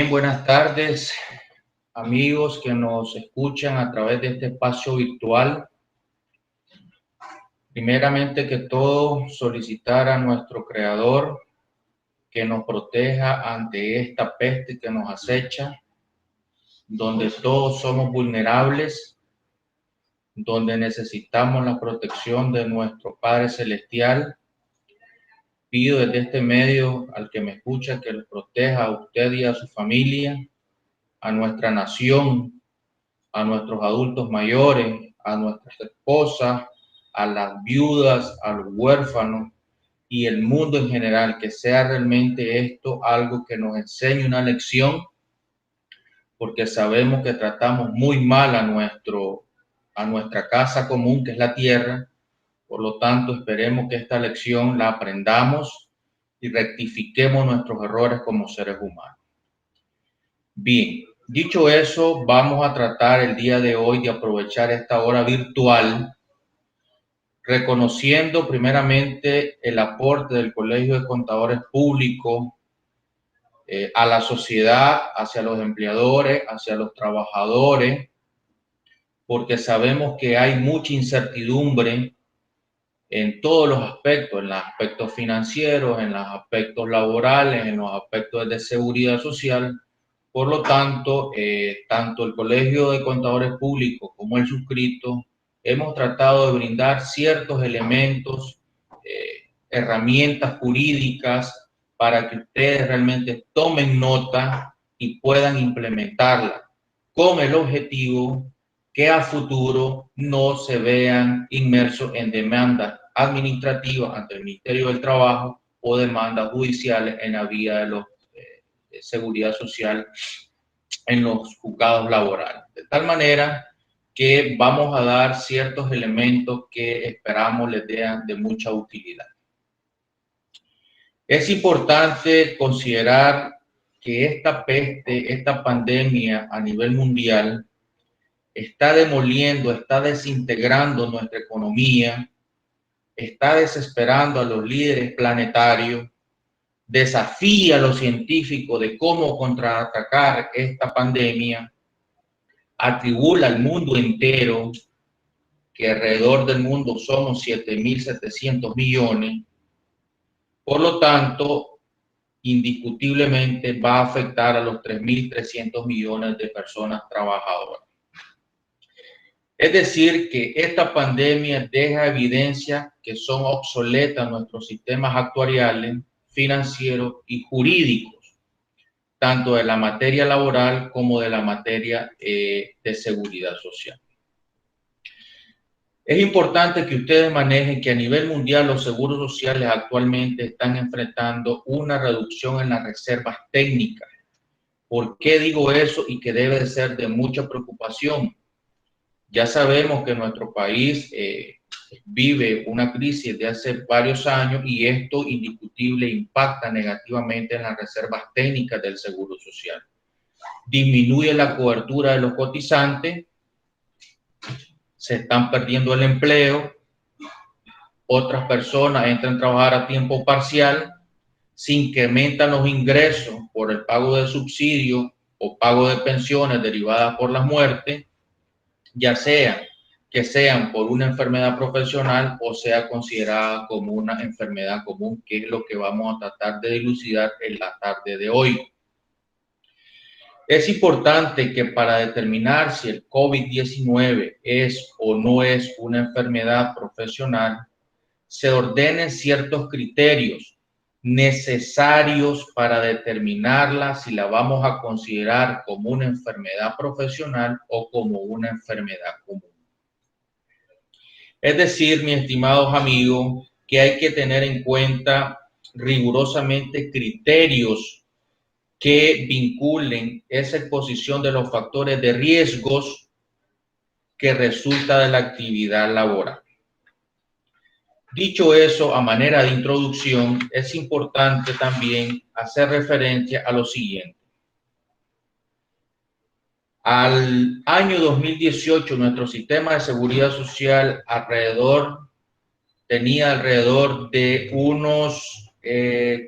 Bien, buenas tardes, amigos que nos escuchan a través de este espacio virtual. Primeramente que todo, solicitar a nuestro Creador que nos proteja ante esta peste que nos acecha, donde todos somos vulnerables, donde necesitamos la protección de nuestro Padre Celestial. Pido desde este medio al que me escucha que los proteja a usted y a su familia, a nuestra nación, a nuestros adultos mayores, a nuestras esposas, a las viudas, a los huérfanos y el mundo en general, que sea realmente esto algo que nos enseñe una lección, porque sabemos que tratamos muy mal a nuestra casa común, que es la tierra. Por lo tanto, esperemos que esta lección la aprendamos y rectifiquemos nuestros errores como seres humanos. Bien, dicho eso, vamos a tratar el día de hoy de aprovechar esta hora virtual, reconociendo primeramente el aporte del Colegio de Contadores Públicos a la sociedad, hacia los empleadores, hacia los trabajadores, porque sabemos que hay mucha incertidumbre en todos los aspectos, en los aspectos financieros, en los aspectos laborales, en los aspectos de seguridad social. Por lo tanto, tanto el Colegio de Contadores Públicos como el suscrito hemos tratado de brindar ciertos elementos, herramientas jurídicas para que ustedes realmente tomen nota y puedan implementarla con el objetivo que a futuro no se vean inmersos en demandas administrativas ante el Ministerio del Trabajo o demandas judiciales en la vía de seguridad social en los juzgados laborales. De tal manera que vamos a dar ciertos elementos que esperamos les sean de mucha utilidad. Es importante considerar que esta peste, esta pandemia a nivel mundial, está demoliendo, está desintegrando nuestra economía, está desesperando a los líderes planetarios, desafía a los científicos de cómo contraatacar esta pandemia, atribula al mundo entero, que alrededor del mundo somos 7.700 millones. Por lo tanto, indiscutiblemente va a afectar a los 3.300 millones de personas trabajadoras. Es decir, que esta pandemia deja evidencia que son obsoletas nuestros sistemas actuariales, financieros y jurídicos, tanto de la materia laboral como de la materia de seguridad social. Es importante que ustedes manejen que a nivel mundial los seguros sociales actualmente están enfrentando una reducción en las reservas técnicas. ¿Por qué digo eso? Y que debe de ser de mucha preocupación. Ya sabemos que nuestro país vive una crisis de hace varios años y esto indiscutible impacta negativamente en las reservas técnicas del Seguro Social. Disminuye la cobertura de los cotizantes, se están perdiendo el empleo, otras personas entran a trabajar a tiempo parcial, se incrementan los ingresos por el pago de subsidios o pago de pensiones derivadas por la muerte, ya sea que sean por una enfermedad profesional o sea considerada como una enfermedad común, que es lo que vamos a tratar de dilucidar en la tarde de hoy. Es importante que para determinar si el COVID-19 es o no es una enfermedad profesional, se ordenen ciertos criterios necesarios para determinarla si la vamos a considerar como una enfermedad profesional o como una enfermedad común. Es decir, mis estimados amigos, que hay que tener en cuenta rigurosamente criterios que vinculen esa exposición de los factores de riesgos que resulta de la actividad laboral. Dicho eso, a manera de introducción, es importante también hacer referencia a lo siguiente. Al año 2018, nuestro sistema de seguridad social tenía alrededor de unos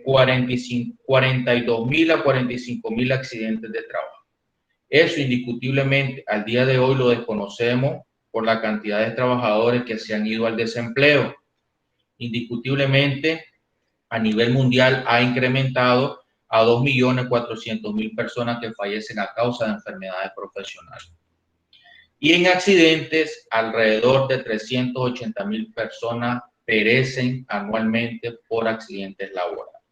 42.000 a 45.000 accidentes de trabajo. Eso indiscutiblemente al día de hoy lo desconocemos por la cantidad de trabajadores que se han ido al desempleo. Indiscutiblemente a nivel mundial ha incrementado a 2.400.000 personas que fallecen a causa de enfermedades profesionales. Y en accidentes, alrededor de 380.000 personas perecen anualmente por accidentes laborales.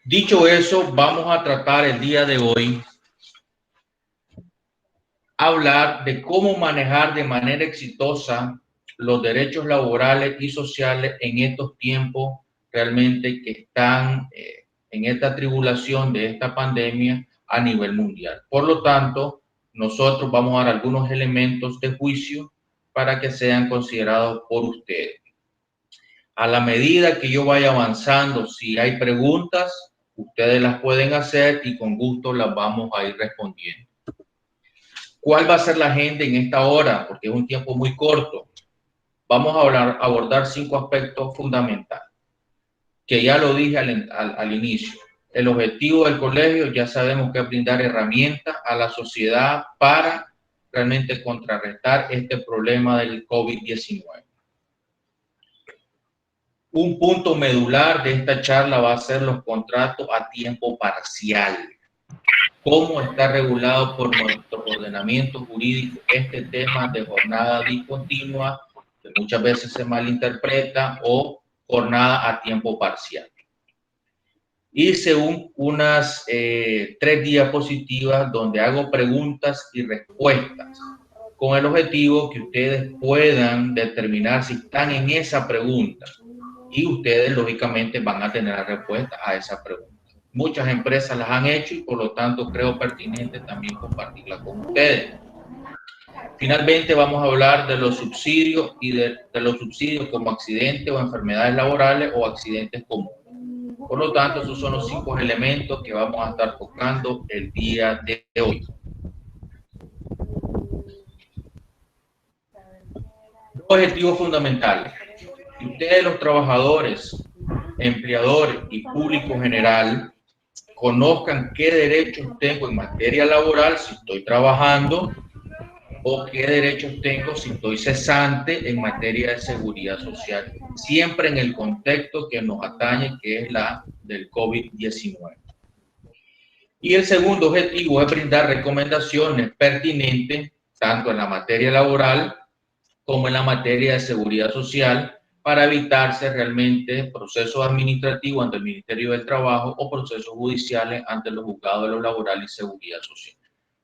Dicho eso, vamos a tratar el día de hoy hablar de cómo manejar de manera exitosa los derechos laborales y sociales en estos tiempos realmente que están en esta tribulación de esta pandemia a nivel mundial. Por lo tanto, nosotros vamos a dar algunos elementos de juicio para que sean considerados por ustedes. A la medida que yo vaya avanzando, si hay preguntas, ustedes las pueden hacer y con gusto las vamos a ir respondiendo. ¿Cuál va a ser la agenda en esta hora? Porque es un tiempo muy corto. Vamos a abordar 5 aspectos fundamentales, que ya lo dije al inicio. El objetivo del colegio ya sabemos que es brindar herramientas a la sociedad para realmente contrarrestar este problema del COVID-19. Un punto medular de esta charla va a ser los contratos a tiempo parcial. ¿Cómo está regulado por nuestro ordenamiento jurídico este tema de jornada discontinua, que muchas veces se malinterpreta, o jornada a tiempo parcial? Hice unas 3 diapositivas donde hago preguntas y respuestas con el objetivo que ustedes puedan determinar si están en esa pregunta y ustedes lógicamente van a tener la respuesta a esa pregunta. Muchas empresas las han hecho y por lo tanto creo pertinente también compartirla con ustedes. Finalmente vamos a hablar de los subsidios y de los subsidios como accidentes o enfermedades laborales o accidentes comunes. Por lo tanto, esos son los 5 elementos que vamos a estar tocando el día de hoy. Los objetivos fundamentales. Que ustedes, los trabajadores, empleadores y público general, conozcan qué derechos tengo en materia laboral si estoy trabajando o qué derechos tengo si estoy cesante en materia de seguridad social, siempre en el contexto que nos atañe, que es la del COVID-19. Y el segundo objetivo es brindar recomendaciones pertinentes tanto en la materia laboral como en la materia de seguridad social para evitarse realmente procesos administrativos ante el Ministerio del Trabajo o procesos judiciales ante los juzgados de lo laboral y seguridad social.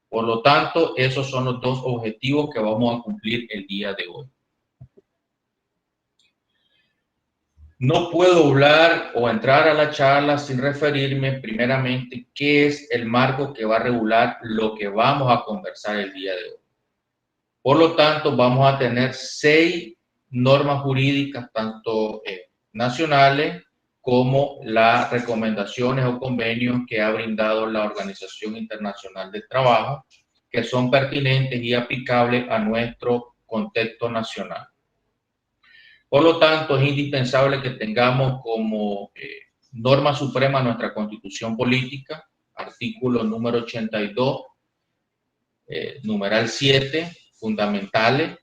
Por lo tanto, esos son los 2 objetivos que vamos a cumplir el día de hoy. No puedo hablar o entrar a la charla sin referirme primeramente qué es el marco que va a regular lo que vamos a conversar el día de hoy. Por lo tanto, vamos a tener 6 normas jurídicas, tanto nacionales como las recomendaciones o convenios que ha brindado la Organización Internacional del Trabajo, que son pertinentes y aplicables a nuestro contexto nacional. Por lo tanto, es indispensable que tengamos como norma suprema nuestra Constitución Política, artículo número 82, numeral 7, fundamentales,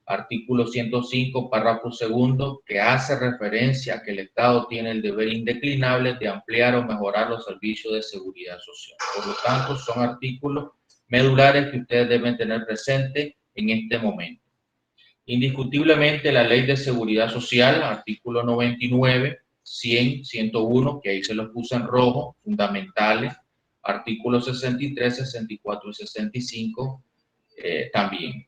artículo 105, párrafo segundo, que hace referencia a que el Estado tiene el deber indeclinable de ampliar o mejorar los servicios de seguridad social. Por lo tanto, son artículos medulares que ustedes deben tener presente en este momento. Indiscutiblemente, la Ley de Seguridad Social, artículo 99, 100, 101, que ahí se los puse en rojo, fundamentales, artículos 63, 64 y 65, también.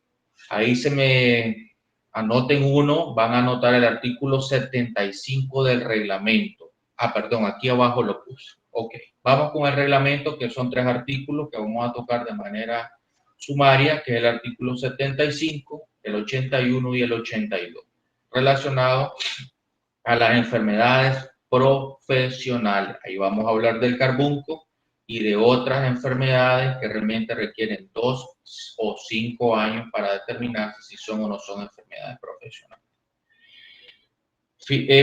Ahí se me anoten uno, van a anotar el artículo 75 del reglamento. Perdón, aquí abajo lo puse. Ok, vamos con el reglamento, que son 3 artículos que vamos a tocar de manera sumaria, que es el artículo 75, el 81 y el 82, relacionado a las enfermedades profesionales. Ahí vamos a hablar del carbunco y de otras enfermedades que realmente requieren 2 o 5 años para determinar si son o no son enfermedades profesionales.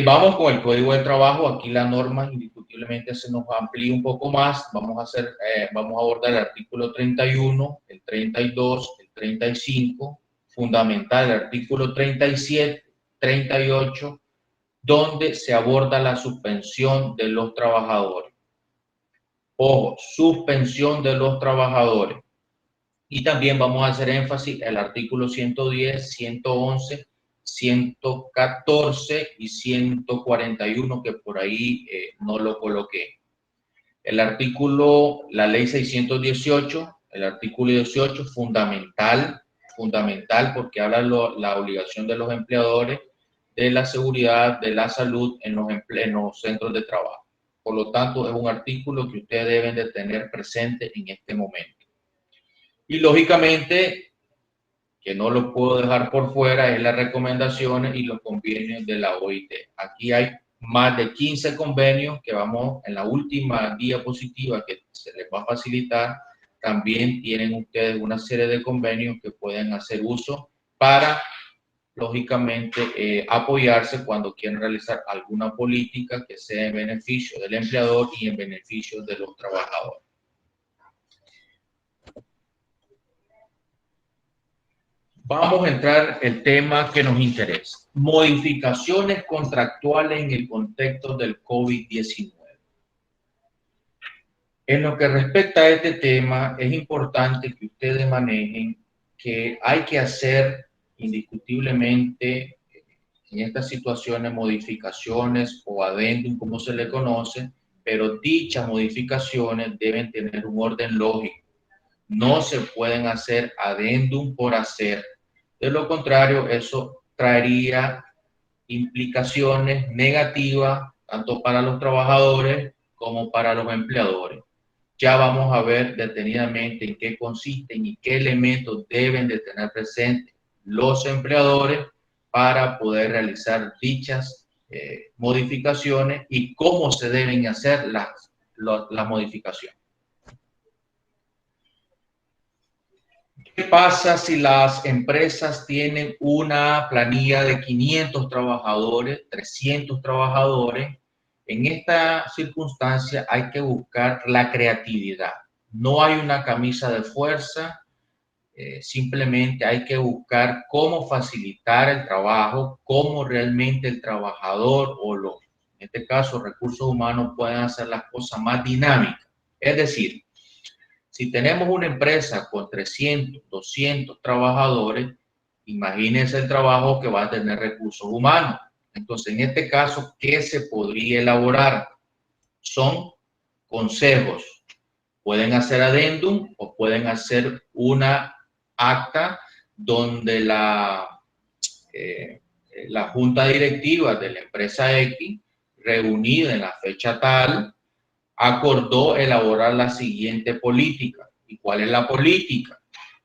Vamos con el Código del Trabajo. Aquí la norma indiscutiblemente se nos amplía un poco más. Vamos a abordar el artículo 31, el 32, el 35, fundamental, el artículo 37, 38, donde se aborda la suspensión de los trabajadores. Ojo, suspensión de los trabajadores. Y también vamos a hacer énfasis en el artículo 110, 111, 114 y 141, que por ahí no lo coloqué. La ley 618, el artículo 18, fundamental porque habla la obligación de los empleadores de la seguridad, de la salud en los centros de trabajo. Por lo tanto, es un artículo que ustedes deben de tener presente en este momento. Y lógicamente, que no lo puedo dejar por fuera, es las recomendaciones y los convenios de la OIT. Aquí hay más de 15 convenios que vamos en la última diapositiva que se les va a facilitar. También tienen ustedes una serie de convenios que pueden hacer uso para, lógicamente, apoyarse cuando quieren realizar alguna política que sea en beneficio del empleador y en beneficio de los trabajadores. Vamos a entrar el tema que nos interesa. Modificaciones contractuales en el contexto del COVID-19. En lo que respecta a este tema, es importante que ustedes manejen que hay que hacer indiscutiblemente en estas situaciones modificaciones o adendum, como se le conoce, pero dichas modificaciones deben tener un orden lógico. No se pueden hacer adendum por hacer. De lo contrario, eso traería implicaciones negativas tanto para los trabajadores como para los empleadores. Ya vamos a ver detenidamente en qué consisten y qué elementos deben de tener presentes los empleadores para poder realizar dichas modificaciones y cómo se deben hacer las modificaciones. ¿Qué pasa si las empresas tienen una planilla de 500 trabajadores, 300 trabajadores? En esta circunstancia hay que buscar la creatividad. No hay una camisa de fuerza, simplemente hay que buscar cómo facilitar el trabajo, cómo realmente el trabajador en este caso, recursos humanos pueden hacer las cosas más dinámicas. Es decir, si tenemos una empresa con 300, 200 trabajadores, imagínense el trabajo que va a tener recursos humanos. Entonces, en este caso, ¿qué se podría elaborar? Son consejos. Pueden hacer adendum o pueden hacer una acta donde la junta directiva de la empresa X, reunida en la fecha tal, acordó elaborar la siguiente política. ¿Y cuál es la política?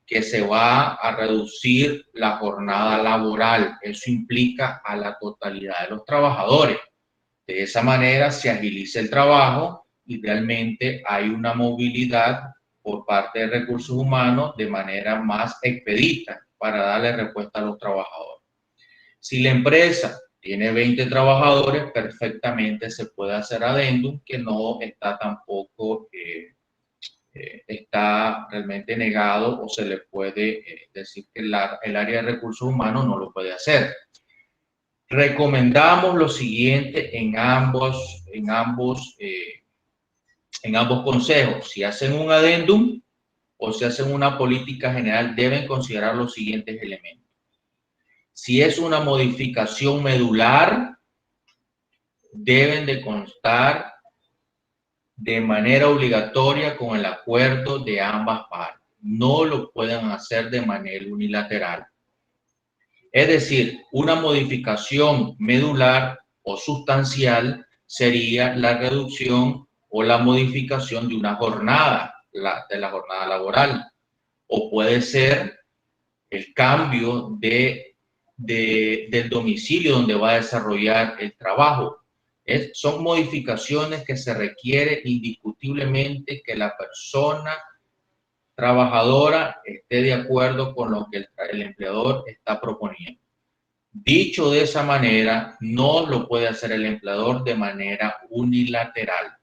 Que se va a reducir la jornada laboral. Eso implica a la totalidad de los trabajadores. De esa manera se agiliza el trabajo y realmente hay una movilidad por parte de recursos humanos de manera más expedita para darle respuesta a los trabajadores. Si la empresa tiene 20 trabajadores, perfectamente se puede hacer adendum, que no está tampoco, está realmente negado o se le puede decir que el área de recursos humanos no lo puede hacer. Recomendamos lo siguiente en ambos consejos. Si hacen un adendum o si hacen una política general, deben considerar los siguientes elementos. Si es una modificación medular, deben de constar de manera obligatoria con el acuerdo de ambas partes. No lo pueden hacer de manera unilateral. Es decir, una modificación medular o sustancial sería la reducción o la modificación de una jornada, de la jornada laboral. O puede ser el cambio del domicilio donde va a desarrollar el trabajo. Son modificaciones que se requiere indiscutiblemente que la persona trabajadora esté de acuerdo con lo que el empleador está proponiendo. Dicho de esa manera, no lo puede hacer el empleador de manera unilateral.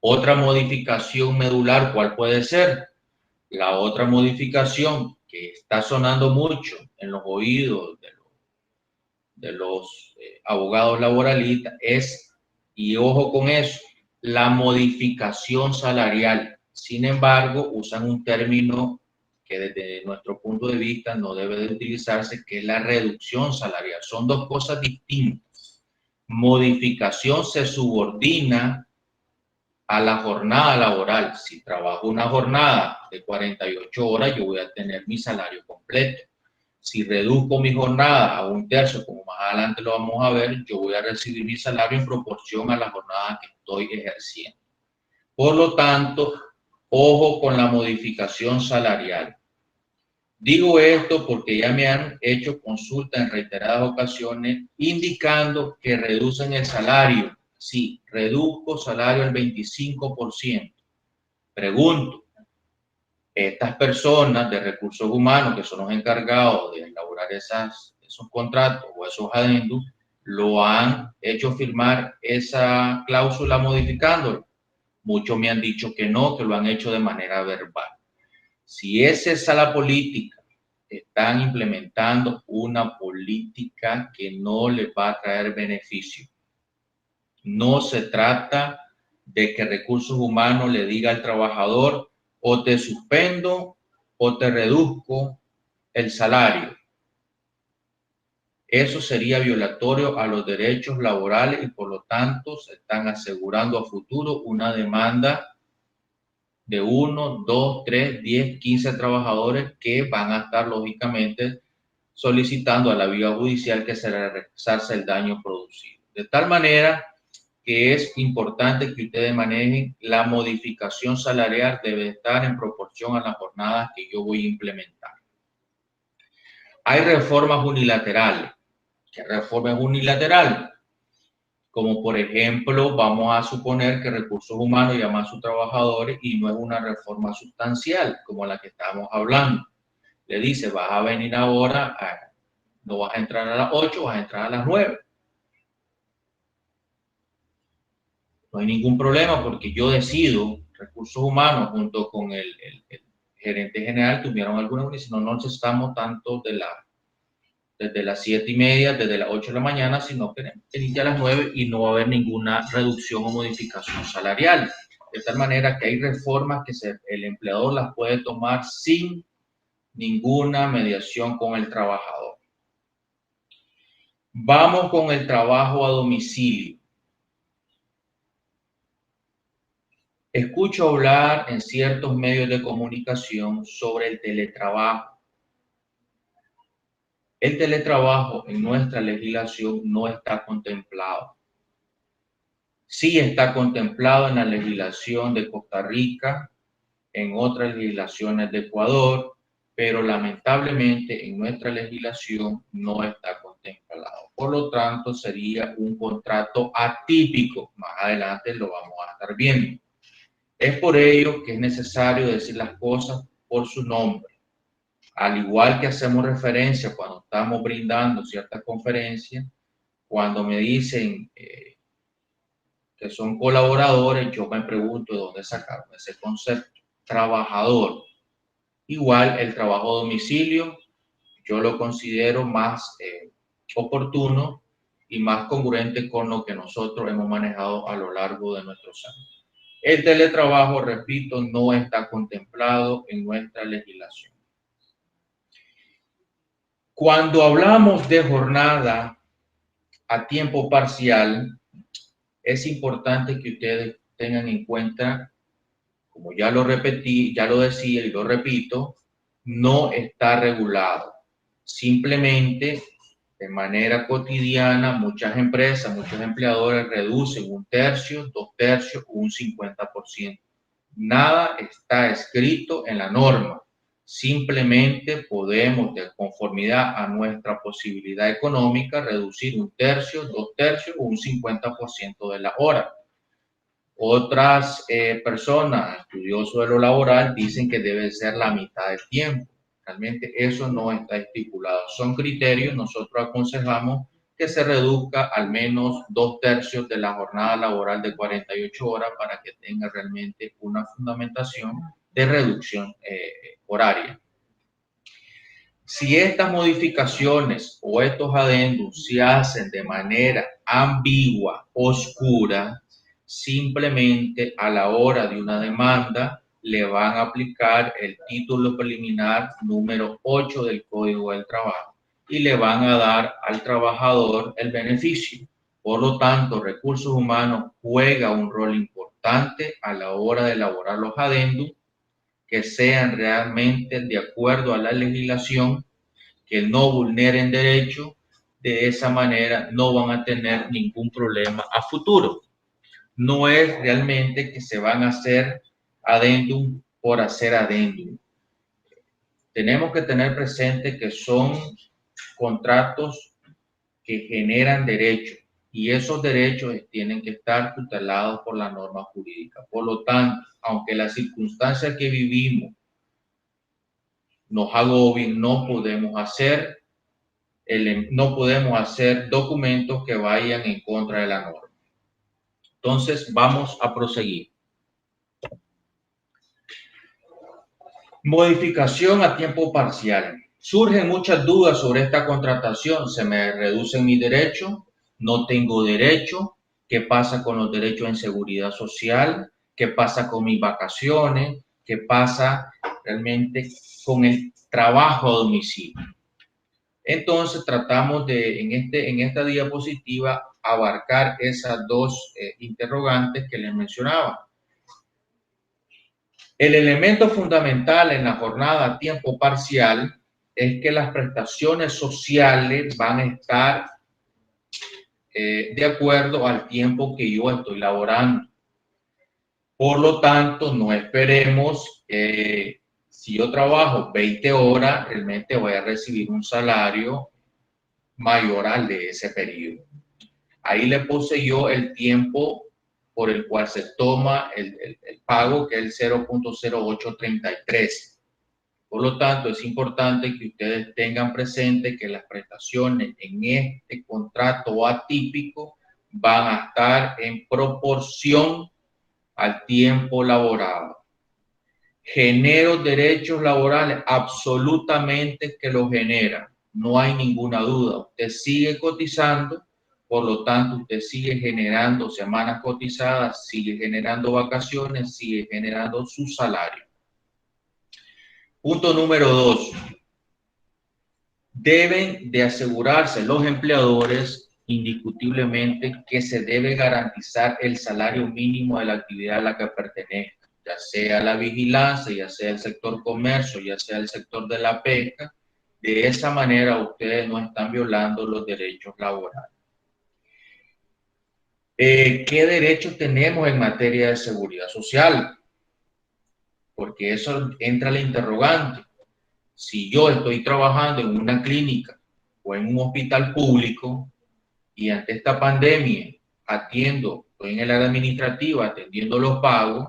Otra modificación medular, ¿cuál puede ser? La otra modificación que está sonando mucho en los oídos de los abogados laboralistas es, y ojo con eso, la modificación salarial. Sin embargo, usan un término que desde nuestro punto de vista no debe de utilizarse, que es la reducción salarial. Son dos cosas distintas. Modificación se subordina a la jornada laboral. Si trabajo una jornada de 48 horas, yo voy a tener mi salario completo. Si reduzco mi jornada a un tercio, como más adelante lo vamos a ver, yo voy a recibir mi salario en proporción a la jornada que estoy ejerciendo. Por lo tanto, ojo con la modificación salarial. Digo esto porque ya me han hecho consulta en reiteradas ocasiones indicando que reducen el salario. Sí, reduzco salario al 25%. Pregunto, estas personas de recursos humanos que son los encargados de elaborar esos contratos o esos adendos, ¿lo han hecho firmar esa cláusula modificándolo? Muchos me han dicho que no, que lo han hecho de manera verbal. Si esa es la política, están implementando una política que no les va a traer beneficio. No se trata de que recursos humanos le diga al trabajador o te suspendo o te reduzco el salario. Eso sería violatorio a los derechos laborales y por lo tanto se están asegurando a futuro una demanda de 1, 2, 3, 10, 15 trabajadores que van a estar lógicamente solicitando a la vía judicial que se le resarce el daño producido. De tal manera que es importante que ustedes manejen la modificación salarial, debe estar en proporción a las jornadas que yo voy a implementar. Hay reformas unilaterales. ¿Qué reforma es unilateral? Como por ejemplo, vamos a suponer que Recursos Humanos llama a sus trabajadores y no es una reforma sustancial como la que estamos hablando. Le dice, vas a venir ahora, no vas a entrar a las 8, vas a entrar a las 9. No hay ningún problema porque yo decido, Recursos Humanos junto con el gerente general tuvieron alguna unión, no necesitamos tanto desde las 7:30, desde las 8 de la mañana, sino que inicia a las 9 y no va a haber ninguna reducción o modificación salarial. De tal manera que hay reformas que el empleador las puede tomar sin ninguna mediación con el trabajador. Vamos con el trabajo a domicilio. Escucho hablar en ciertos medios de comunicación sobre el teletrabajo. El teletrabajo en nuestra legislación no está contemplado. Sí está contemplado en la legislación de Costa Rica, en otras legislaciones de Ecuador, pero lamentablemente en nuestra legislación no está contemplado. Por lo tanto, sería un contrato atípico. Más adelante lo vamos a estar viendo. Es por ello que es necesario decir las cosas por su nombre. Al igual que hacemos referencia cuando estamos brindando ciertas conferencias, cuando me dicen que son colaboradores, yo me pregunto de dónde sacaron ese concepto. Trabajador. Igual el trabajo a domicilio, yo lo considero más oportuno y más congruente con lo que nosotros hemos manejado a lo largo de nuestros años. El teletrabajo, repito, no está contemplado en nuestra legislación. Cuando hablamos de jornada a tiempo parcial, es importante que ustedes tengan en cuenta, como ya lo repetí, ya lo decía y lo repito, no está regulado. Simplemente, de manera cotidiana, muchas empresas, muchos empleadores reducen 1/3, 2/3 o un 50%. Nada está escrito en la norma. Simplemente podemos, de conformidad a nuestra posibilidad económica, reducir 1/3, 2/3 o un 50% de la hora. Otras personas, estudiosos de lo laboral, dicen que debe ser la mitad del tiempo. Realmente eso no está estipulado. Son criterios, nosotros aconsejamos que se reduzca al menos 2/3 de la jornada laboral de 48 horas para que tenga realmente una fundamentación de reducción horaria. Si estas modificaciones o estos adendos se hacen de manera ambigua, oscura, simplemente a la hora de una demanda le van a aplicar el título preliminar número 8 del Código del Trabajo y le van a dar al trabajador el beneficio. Por lo tanto, Recursos Humanos juega un rol importante a la hora de elaborar los adendos que sean realmente de acuerdo a la legislación, que no vulneren derechos. De esa manera no van a tener ningún problema a futuro. No es realmente que se van a hacer adendum por hacer adendum. Tenemos que tener presente que son contratos que generan derechos y esos derechos tienen que estar tutelados por la norma jurídica. Por lo tanto, aunque las circunstancias que vivimos nos agobien, no podemos hacer documentos que vayan en contra de la norma. Entonces, vamos a proseguir. Modificación a tiempo parcial. Surgen muchas dudas sobre esta contratación. ¿Se me reducen mis derechos? ¿No tengo derecho? ¿Qué pasa con los derechos en seguridad social? ¿Qué pasa con mis vacaciones? ¿Qué pasa realmente con el trabajo a domicilio? Entonces tratamos de, en esta diapositiva, abarcar esas dos interrogantes que les mencionaba. El elemento fundamental en la jornada a tiempo parcial es que las prestaciones sociales van a estar de acuerdo al tiempo que yo estoy laborando. Por lo tanto, no esperemos, si yo trabajo 20 horas, realmente voy a recibir un salario mayor al de ese periodo. Ahí le puse yo el tiempo por el cual se toma el pago, que es el 0.0833. Por lo tanto, es importante que ustedes tengan presente que las prestaciones en este contrato atípico van a estar en proporción al tiempo laborado. ¿Genero derechos laborales? Absolutamente que los genera. No hay ninguna duda. Usted sigue cotizando, por lo tanto, usted sigue generando semanas cotizadas, sigue generando vacaciones, sigue generando su salario. Punto número 2. Deben de asegurarse los empleadores indiscutiblemente que se debe garantizar el salario mínimo de la actividad a la que pertenezca, ya sea la vigilancia, ya sea el sector comercio, ya sea el sector de la pesca. De esa manera ustedes no están violando los derechos laborales. ¿Qué derechos tenemos en materia de seguridad social? Porque eso entra la interrogante. Si yo estoy trabajando en una clínica o en un hospital público y ante esta pandemia estoy en el área administrativa atendiendo los pagos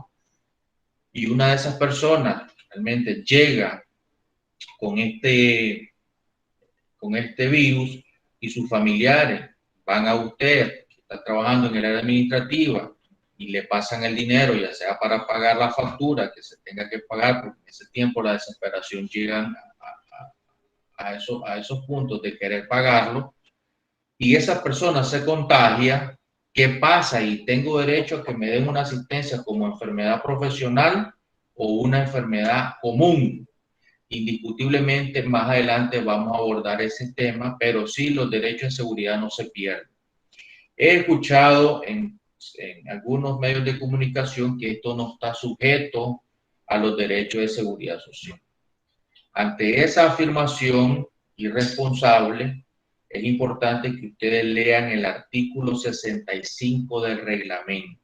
y una de esas personas realmente llega con este virus y sus familiares van a usted, que está trabajando en el área administrativa, y le pasan el dinero, ya sea para pagar la factura que se tenga que pagar, porque en ese tiempo la desesperación llega a esos puntos de querer pagarlo, y esa persona se contagia. ¿Qué pasa? Y tengo derecho a que me den una asistencia como enfermedad profesional o una enfermedad común. Indiscutiblemente, más adelante vamos a abordar ese tema, pero sí, los derechos de seguridad no se pierden. He escuchado en algunos medios de comunicación que esto no está sujeto a los derechos de seguridad social. Ante esa afirmación irresponsable, es importante que ustedes lean el artículo 65 del reglamento.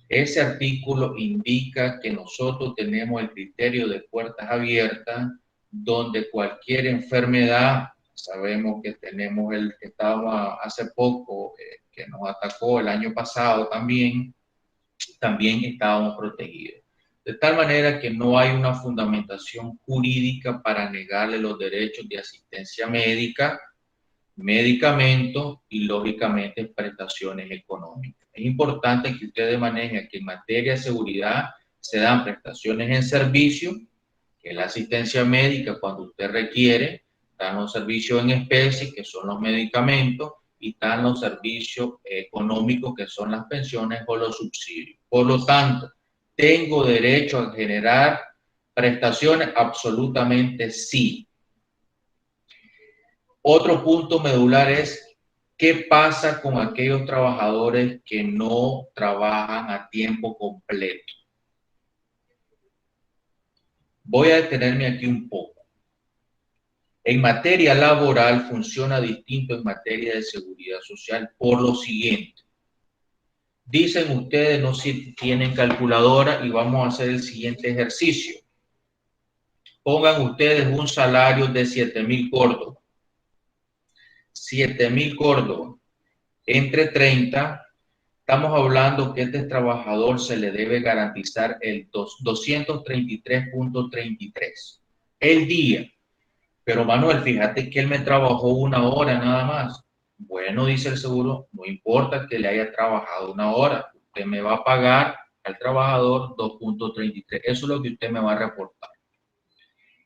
Ese artículo indica que nosotros tenemos el criterio de puertas abiertas, donde cualquier enfermedad, sabemos que tenemos el que estaba hace poco, que nos atacó el año pasado también estábamos protegidos. de tal manera que no hay una fundamentación jurídica para negarle los derechos de asistencia médica, medicamentos y, lógicamente, prestaciones económicas. Es importante que ustedes manejen que en materia de seguridad se dan prestaciones en servicio, que es la asistencia médica cuando usted requiere, están los servicios en especie, que son los medicamentos, y están los servicios económicos, que son las pensiones o los subsidios. Por lo tanto, ¿tengo derecho a generar prestaciones? Absolutamente sí. Otro punto medular es, ¿qué pasa con aquellos trabajadores que no trabajan a tiempo completo? Voy a detenerme aquí un poco. En materia laboral funciona distinto en materia de seguridad social por lo siguiente. Dicen ustedes, no si tienen calculadora, y vamos a hacer el siguiente ejercicio. Pongan ustedes un salario de 7,000 córdobas. 7,000 córdobas entre 30, estamos hablando que este trabajador se le debe garantizar el 233.33 el día. Pero Manuel, fíjate que él me trabajó 1 hora nada más. Bueno, dice el seguro, no importa que le haya trabajado 1 hora, usted me va a pagar al trabajador 2.33. Eso es lo que usted me va a reportar.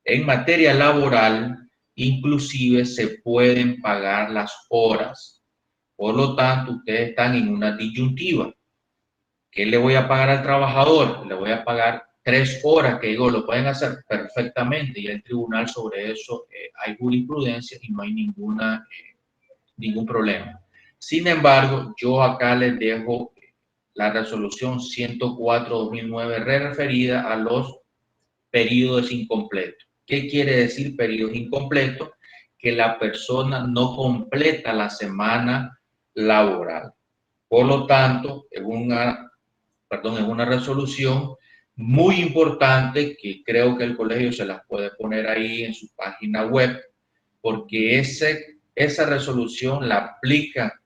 En materia laboral, inclusive se pueden pagar las horas. Por lo tanto, ustedes están en una disyuntiva. ¿Qué le voy a pagar al trabajador? Le voy a pagar 3 horas, que digo, lo pueden hacer perfectamente, y el tribunal sobre eso hay jurisprudencia y no hay ningún problema. Sin embargo, yo acá les dejo la resolución 104/2009 referida a los periodos incompletos. ¿Qué quiere decir periodos incompletos? Que la persona no completa la semana laboral. Por lo tanto, es una resolución muy importante que creo que el colegio se las puede poner ahí en su página web, porque esa resolución la aplica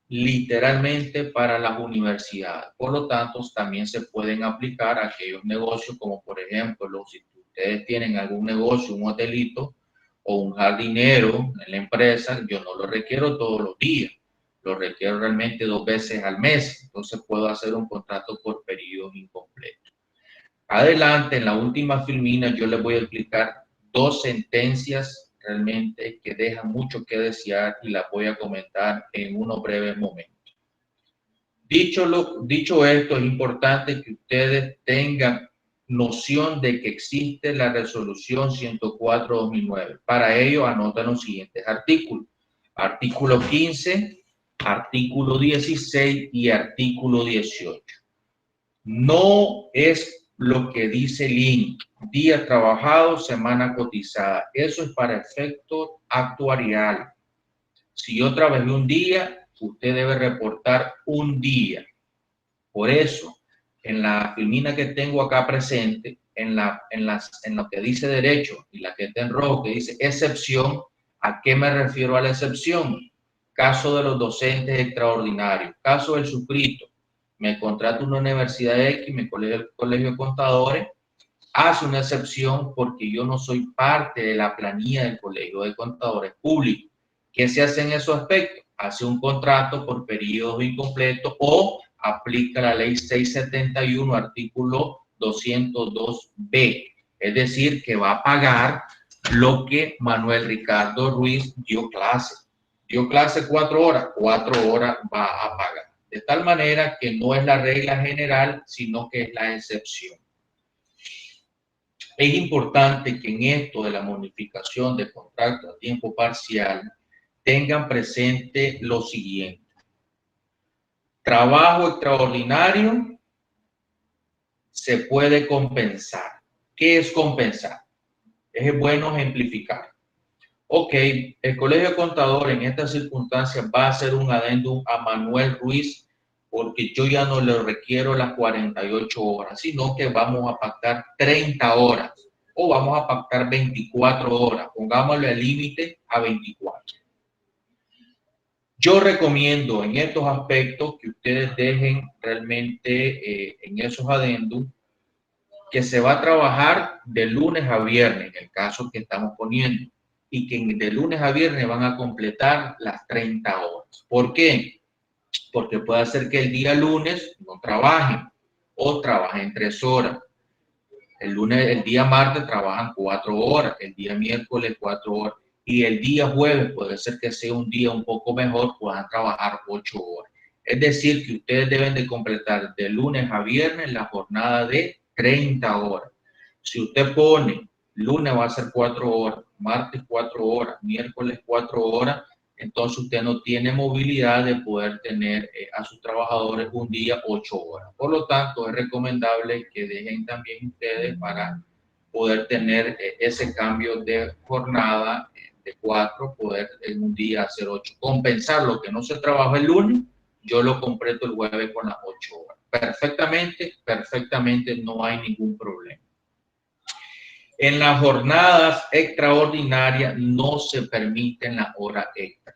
literalmente para las universidades. Por lo tanto, también se pueden aplicar a aquellos negocios como, por ejemplo, si ustedes tienen algún negocio, un hotelito o un jardinero en la empresa, yo no lo requiero todos los días, lo requiero realmente 2 veces al mes. Entonces puedo hacer un contrato por periodos incompletos. Adelante, en la última filmina, yo les voy a explicar 2 sentencias realmente que dejan mucho que desear y las voy a comentar en unos breves momentos. Dicho esto, es importante que ustedes tengan noción de que existe la resolución 104/2009. Para ello, anotan los siguientes artículos. Artículo 15, artículo 16 y artículo 18. No es lo que dice el INE, día trabajado, semana cotizada. Eso es para efecto actuarial. Si yo trabajé un día, usted debe reportar un día. Por eso, en la filmina que tengo acá presente, en lo que dice derecho y la que está en rojo, que dice excepción, ¿a qué me refiero a la excepción? Caso de los docentes extraordinarios, caso del suscrito. Me contrata una universidad X, mi colegio de contadores, hace una excepción porque yo no soy parte de la planilla del colegio de contadores públicos. ¿Qué se hace en esos aspectos? Hace un contrato por periodo incompleto o aplica la ley 671, artículo 202B. Es decir, que va a pagar lo que Manuel Ricardo Ruiz dio clase. Dio clase 4 horas, 4 horas va a pagar. De tal manera que no es la regla general, sino que es la excepción. Es importante que en esto de la modificación de contrato a tiempo parcial tengan presente lo siguiente. Trabajo extraordinario se puede compensar. ¿Qué es compensar? Es bueno ejemplificar. Ok, el Colegio de Contadores en estas circunstancias va a hacer un adendum a Manuel Ruiz porque yo ya no le requiero las 48 horas, sino que vamos a pactar 30 horas o vamos a pactar 24 horas. Pongámosle el límite a 24. Yo recomiendo en estos aspectos que ustedes dejen realmente en esos adendum que se va a trabajar de lunes a viernes, en el caso que estamos poniendo, y que de lunes a viernes van a completar las 30 horas. ¿Por qué? Porque puede ser que el día lunes no trabajen o trabajen 3 horas. El día martes trabajan 4 horas, el día miércoles 4 horas y el día jueves puede ser que sea un día un poco mejor, puedan trabajar 8 horas. Es decir, que ustedes deben de completar de lunes a viernes la jornada de 30 horas. Si usted pone lunes va a ser 4 horas, martes 4 horas, miércoles 4 horas, entonces usted no tiene movilidad de poder tener a sus trabajadores un día 8 horas. Por lo tanto, es recomendable que dejen también ustedes para poder tener ese cambio de jornada de 4, poder en un día hacer 8. Compensar lo que no se trabaja el lunes, yo lo completo el jueves con las 8 horas. Perfectamente, no hay ningún problema. En las jornadas extraordinarias no se permiten las horas extra.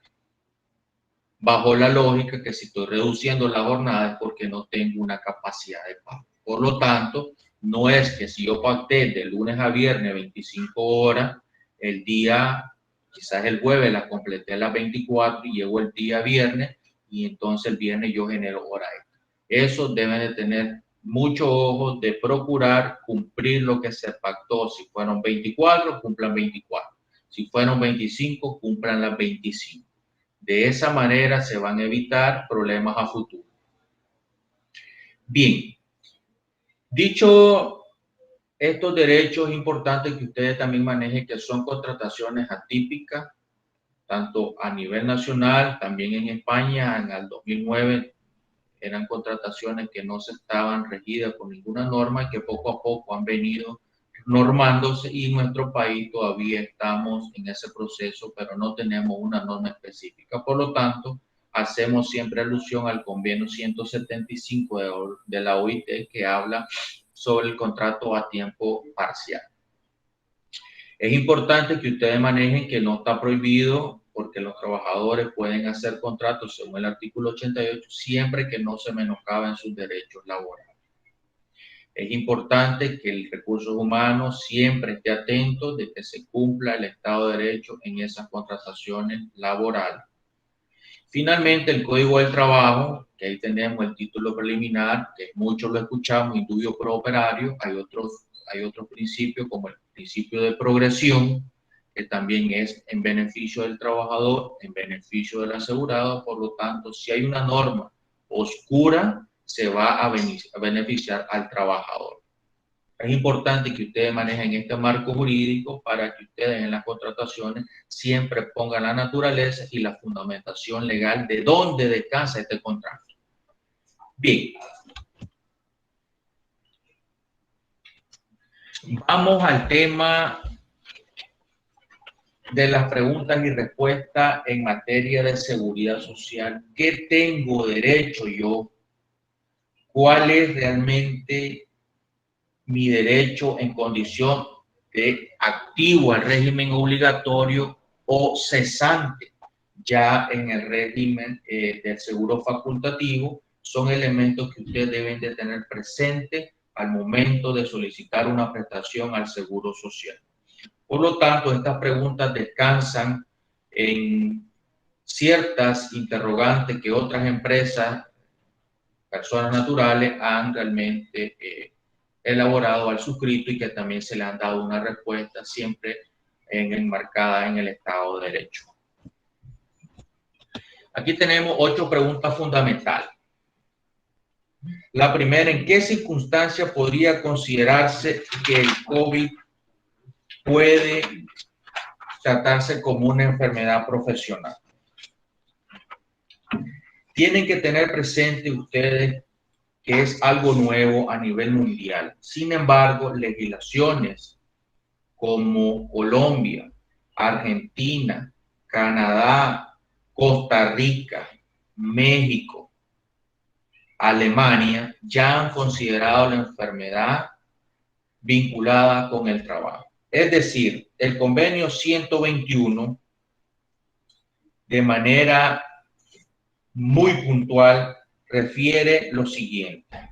Bajo la lógica que si estoy reduciendo la jornada es porque no tengo una capacidad de pago. Por lo tanto, no es que si yo pacté de lunes a viernes 25 horas, el día, quizás el jueves las completé a las 24 y llego el día viernes y entonces el viernes yo genero horas extra. Eso deben de tener mucho ojo de procurar cumplir lo que se pactó. Si fueron 24, cumplan 24. Si fueron 25, cumplan las 25. De esa manera se van a evitar problemas a futuro. Bien, dicho estos derechos, es importante que ustedes también manejen que son contrataciones atípicas, tanto a nivel nacional, también en España, en el 2009 eran contrataciones que no se estaban regidas por ninguna norma y que poco a poco han venido normándose y en nuestro país todavía estamos en ese proceso, pero no tenemos una norma específica. Por lo tanto, hacemos siempre alusión al convenio 175 de la OIT que habla sobre el contrato a tiempo parcial. Es importante que ustedes manejen que no está prohibido porque los trabajadores pueden hacer contratos según el artículo 88 siempre que no se menoscaben sus derechos laborales. Es importante que el recursos humanos siempre esté atento de que se cumpla el Estado de Derecho en esas contrataciones laborales. Finalmente, el Código del Trabajo, que ahí tenemos el título preliminar, que muchos lo escuchamos, indubio pro operario, hay otros principios como el principio de progresión, que también es en beneficio del trabajador, en beneficio del asegurado, por lo tanto, si hay una norma oscura, se va a beneficiar al trabajador. Es importante que ustedes manejen este marco jurídico para que ustedes en las contrataciones siempre pongan la naturaleza y la fundamentación legal de dónde descansa este contrato. Bien. Vamos al tema de las preguntas y respuestas en materia de seguridad social. ¿Qué tengo derecho yo? ¿Cuál es realmente mi derecho en condición de activo al régimen obligatorio o cesante ya en el régimen del seguro facultativo? Son elementos que ustedes deben de tener presente al momento de solicitar una prestación al seguro social. Por lo tanto, estas preguntas descansan en ciertas interrogantes que otras empresas, personas naturales, han realmente elaborado al suscrito y que también se le han dado una respuesta siempre enmarcada en el Estado de Derecho. Aquí tenemos 8 preguntas fundamentales. La primera, ¿en qué circunstancia podría considerarse que el COVID puede tratarse como una enfermedad profesional? Tienen que tener presente ustedes que es algo nuevo a nivel mundial. Sin embargo, legislaciones como Colombia, Argentina, Canadá, Costa Rica, México, Alemania, ya han considerado la enfermedad vinculada con el trabajo. Es decir, el convenio 121, de manera muy puntual, refiere lo siguiente.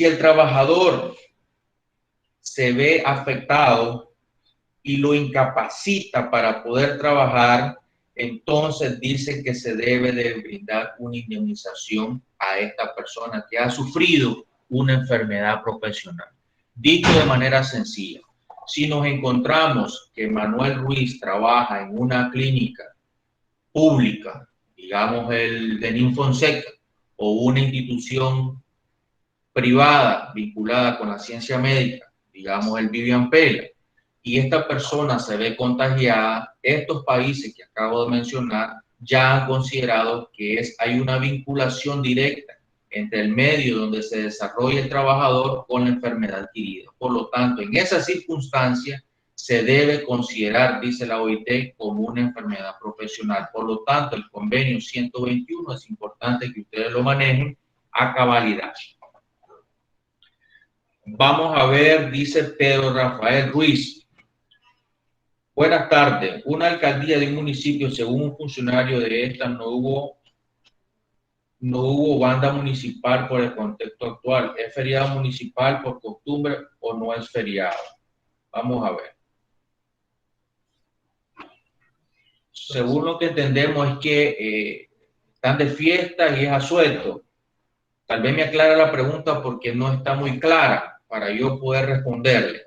Si el trabajador se ve afectado y lo incapacita para poder trabajar, entonces dice que se debe de brindar una indemnización a esta persona que ha sufrido una enfermedad profesional. Dicho de manera sencilla, si nos encontramos que Manuel Ruiz trabaja en una clínica pública, digamos el de Ninfonseca, o una institución privada vinculada con la ciencia médica, digamos el Vivian Pela, y esta persona se ve contagiada, estos países que acabo de mencionar ya han considerado que hay una vinculación directa entre el medio donde se desarrolla el trabajador con la enfermedad adquirida. Por lo tanto, en esa circunstancia se debe considerar, dice la OIT, como una enfermedad profesional. Por lo tanto, el convenio 121 es importante que ustedes lo manejen a cabalidad. Vamos a ver, dice Pedro Rafael Ruiz. Buenas tardes. Una alcaldía de un municipio, según un funcionario de esta, no hubo banda municipal por el contexto actual. ¿Es feriado municipal por costumbre o no es feriado? Vamos a ver. Según lo que entendemos es que están de fiesta y es asuelto. Tal vez me aclara la pregunta porque no está muy clara para yo poder responderle.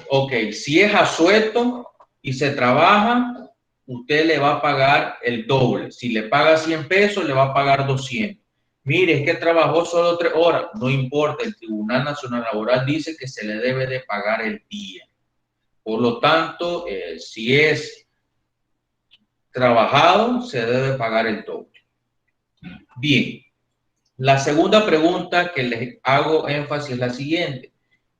Ok, si es asuelto y se trabaja, usted le va a pagar el doble. Si le paga 100 pesos, le va a pagar 200. Mire, es que trabajó solo 3 horas. No importa, el Tribunal Nacional Laboral dice que se le debe de pagar el día. Por lo tanto, si es trabajado, se debe pagar el doble. Bien, la segunda pregunta que les hago énfasis es la siguiente.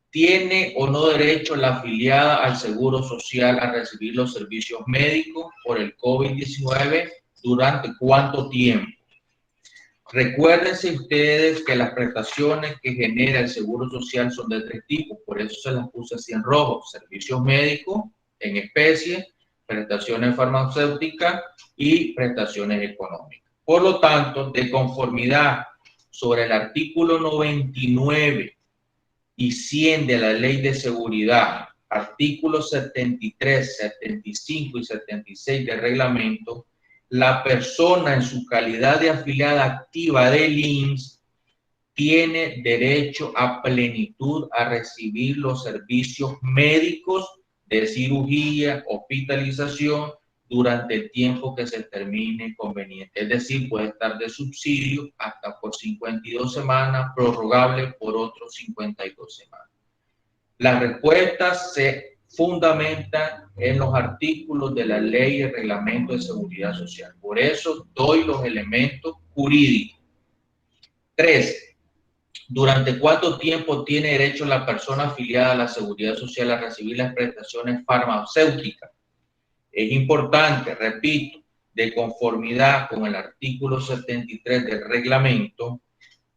¿Tiene o no derecho la afiliada al Seguro Social a recibir los servicios médicos por el COVID-19? ¿Durante cuánto tiempo? Recuérdense ustedes que las prestaciones que genera el Seguro Social son de 3 tipos, por eso se las puse así en rojo: servicios médicos en especie, prestaciones farmacéuticas y prestaciones económicas. Por lo tanto, de conformidad sobre el artículo 99 y 100 de la Ley de Seguridad, artículos 73, 75 y 76 del reglamento, la persona en su calidad de afiliada activa del IMSS tiene derecho a plenitud a recibir los servicios médicos de cirugía, hospitalización, durante el tiempo que se termine conveniente. Es decir, puede estar de subsidio hasta por 52 semanas, prorrogable por otros 52 semanas. Las respuestas se fundamentan en los artículos de la Ley y el Reglamento de Seguridad Social. Por eso doy los elementos jurídicos. 3. ¿Durante cuánto tiempo tiene derecho la persona afiliada a la Seguridad Social a recibir las prestaciones farmacéuticas? Es importante, repito, de conformidad con el artículo 73 del reglamento,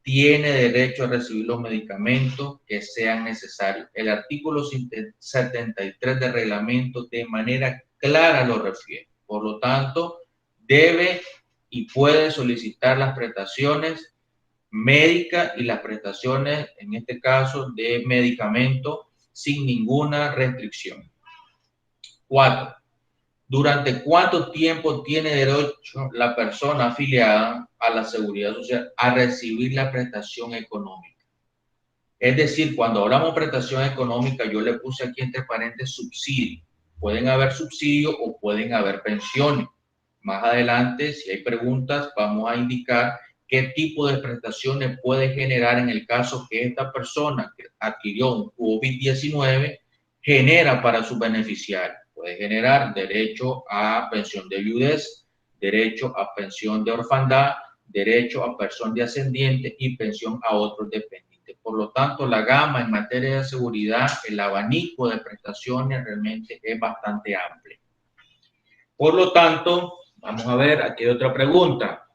tiene derecho a recibir los medicamentos que sean necesarios. El artículo 73 del reglamento de manera clara lo refiere. Por lo tanto, debe y puede solicitar las prestaciones médicas y las prestaciones, en este caso, de medicamento sin ninguna restricción. 4. ¿Durante cuánto tiempo tiene derecho la persona afiliada a la Seguridad Social a recibir la prestación económica? Es decir, cuando hablamos de prestación económica, yo le puse aquí entre paréntesis subsidio. Pueden haber subsidios o pueden haber pensiones. Más adelante, si hay preguntas, vamos a indicar qué tipo de prestaciones puede generar en el caso que esta persona que adquirió un COVID-19 genera para sus beneficiarios. Puede generar derecho a pensión de viudez, derecho a pensión de orfandad, derecho a pensión de ascendiente y pensión a otros dependientes. Por lo tanto, la gama en materia de seguridad, el abanico de prestaciones realmente es bastante amplio. Por lo tanto, vamos a ver, aquí hay otra pregunta.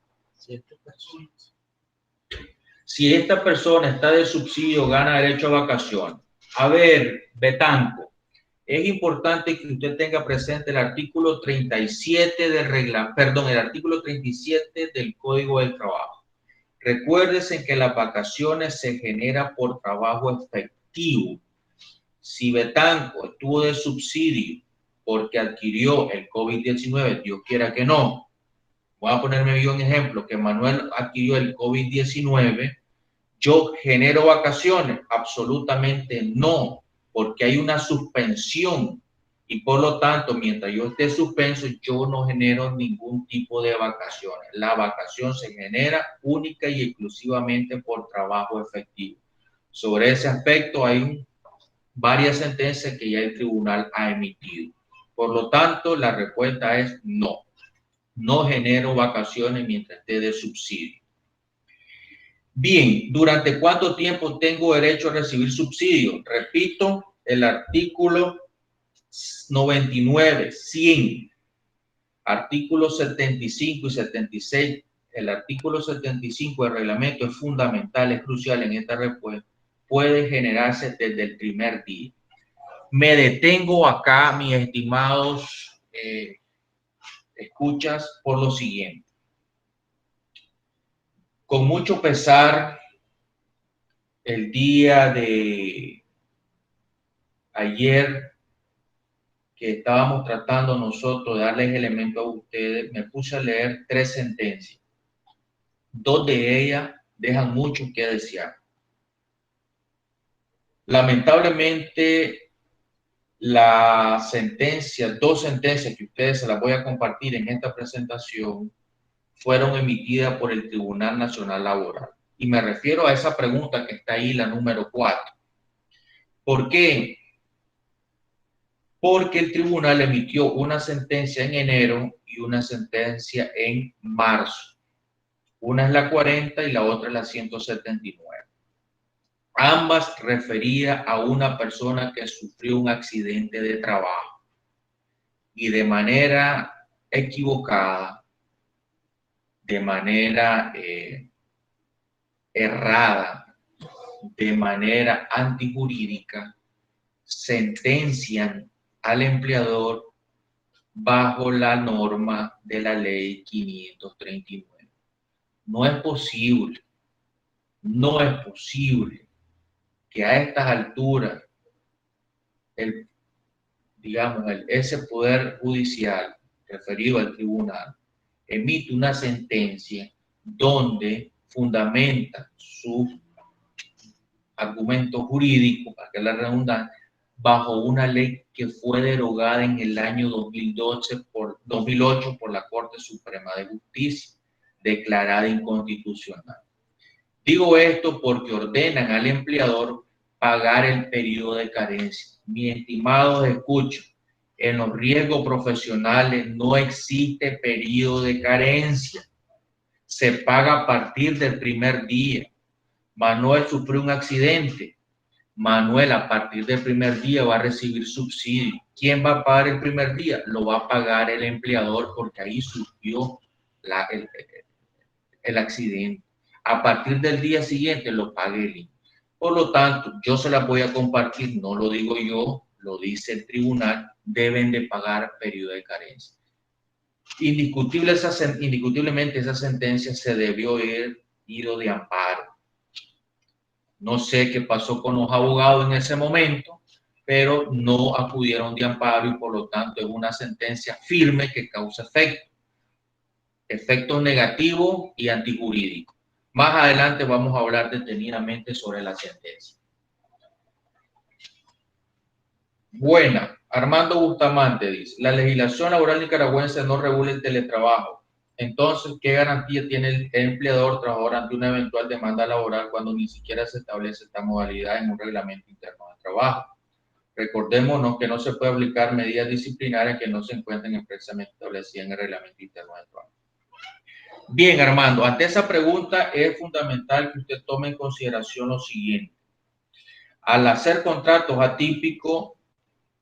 Si esta persona está de subsidio, gana derecho a vacaciones. A ver, Betanco. Es importante que usted tenga presente el artículo 37 del el artículo 37 del Código del Trabajo. Recuérdense que las vacaciones se generan por trabajo efectivo. Si Betanco estuvo de subsidio porque adquirió el COVID-19, Dios quiera que no. Voy a ponerme yo un ejemplo, que Manuel adquirió el COVID-19, ¿yo genero vacaciones? Absolutamente no, porque hay una suspensión y por lo tanto, mientras yo esté suspenso, yo no genero ningún tipo de vacaciones. La vacación se genera única y exclusivamente por trabajo efectivo. Sobre ese aspecto hay varias sentencias que ya el tribunal ha emitido. Por lo tanto, la respuesta es no. No genero vacaciones mientras esté de subsidio. Bien, ¿durante cuánto tiempo tengo derecho a recibir subsidio? Repito, el artículo 99, 100, artículos 75 y 76. El artículo 75 del reglamento es fundamental, es crucial en esta respuesta. Puede generarse desde el primer día. Me detengo acá, mis estimados escuchas, por lo siguiente. Con mucho pesar, el día de ayer que estábamos tratando nosotros de darles elementos a ustedes, me puse a leer 3 sentencias. 2 de ellas dejan mucho que desear. Lamentablemente, la sentencia, 2 sentencias que ustedes se las voy a compartir en esta presentación, fueron emitidas por el Tribunal Nacional Laboral. Y me refiero a esa pregunta que está ahí, la número 4. ¿Por qué? Porque el tribunal emitió una sentencia en enero y una sentencia en marzo. Una es la 40 y la otra es la 179. Ambas referidas a una persona que sufrió un accidente de trabajo y de manera equivocada, de manera errada, de manera antijurídica, sentencian al empleador bajo la norma de la ley 539. No es posible que a estas alturas ese poder judicial referido al tribunal emite una sentencia donde fundamenta su argumento jurídico, para que la redundancia, bajo una ley que fue derogada en el año 2008 por la Corte Suprema de Justicia, declarada inconstitucional. Digo esto porque ordenan al empleador pagar el periodo de carencia. Mis estimados escucho, en los riesgos profesionales no existe periodo de carencia. Se paga a partir del primer día. Manuel sufrió un accidente. Manuel, a partir del primer día va a recibir subsidio. ¿Quién va a pagar el primer día? Lo va a pagar el empleador porque ahí surgió el accidente. A partir del día siguiente lo paga el INS. Por lo tanto, yo se las voy a compartir, no lo digo yo, lo dice el tribunal, deben de pagar periodo de carencia. Indiscutiblemente esa sentencia se debió haber ido de amparo. No sé qué pasó con los abogados en ese momento, pero no acudieron de amparo y por lo tanto es una sentencia firme que causa efectos negativos y antijurídicos. Más adelante vamos a hablar detenidamente sobre la sentencia. Buena. Armando Bustamante dice, la legislación laboral nicaragüense no regula el teletrabajo. Entonces, ¿qué garantía tiene el empleador trabajador ante una eventual demanda laboral cuando ni siquiera se establece esta modalidad en un reglamento interno de trabajo? Recordémonos que no se puede aplicar medidas disciplinarias que no se encuentren expresamente establecidas en el reglamento interno de trabajo. Bien, Armando, ante esa pregunta es fundamental que usted tome en consideración lo siguiente. Al hacer contratos atípicos,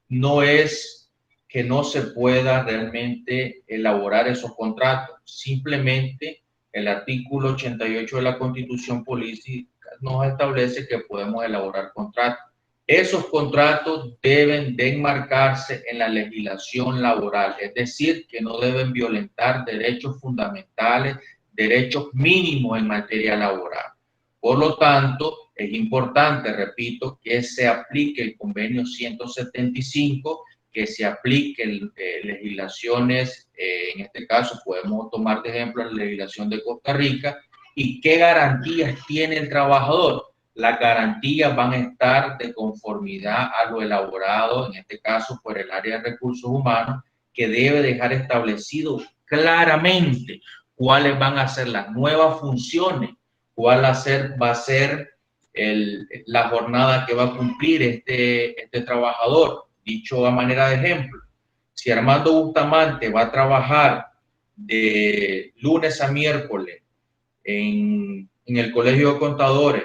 no es que no se pueda realmente elaborar esos contratos. Simplemente el artículo 88 de la Constitución Política nos establece que podemos elaborar contratos. Esos contratos deben de enmarcarse en la legislación laboral, es decir, que no deben violentar derechos fundamentales derechos mínimos en materia laboral. Por lo tanto, es importante, repito, que se aplique el convenio 175, que se apliquen legislaciones, en este caso podemos tomar de ejemplo la legislación de Costa Rica. ¿Y qué garantías tiene el trabajador? Las garantías van a estar de conformidad a lo elaborado, en este caso por el área de recursos humanos, que debe dejar establecido claramente cuáles van a ser las nuevas funciones, cuál va a ser la jornada que va a cumplir este trabajador. Dicho a manera de ejemplo, si Armando Bustamante va a trabajar de lunes a miércoles en el Colegio de Contadores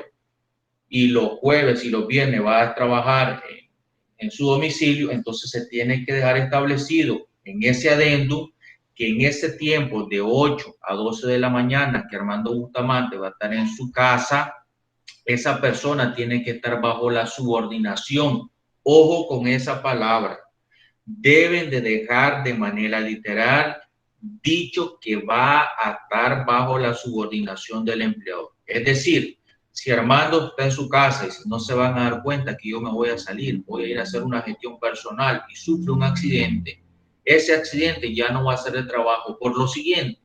y los jueves y los viernes va a trabajar en su domicilio, entonces se tiene que dejar establecido en ese adendum que en ese tiempo de 8 a 12 de la mañana que Armando Bustamante va a estar en su casa, esa persona tiene que estar bajo la subordinación. Ojo con esa palabra. Deben de dejar de manera literal dicho que va a estar bajo la subordinación del empleador. Es decir, si Armando está en su casa y no se van a dar cuenta que yo me voy a salir, voy a ir a hacer una gestión personal y sufre un accidente, ese accidente ya no va a ser de trabajo. Por lo siguiente,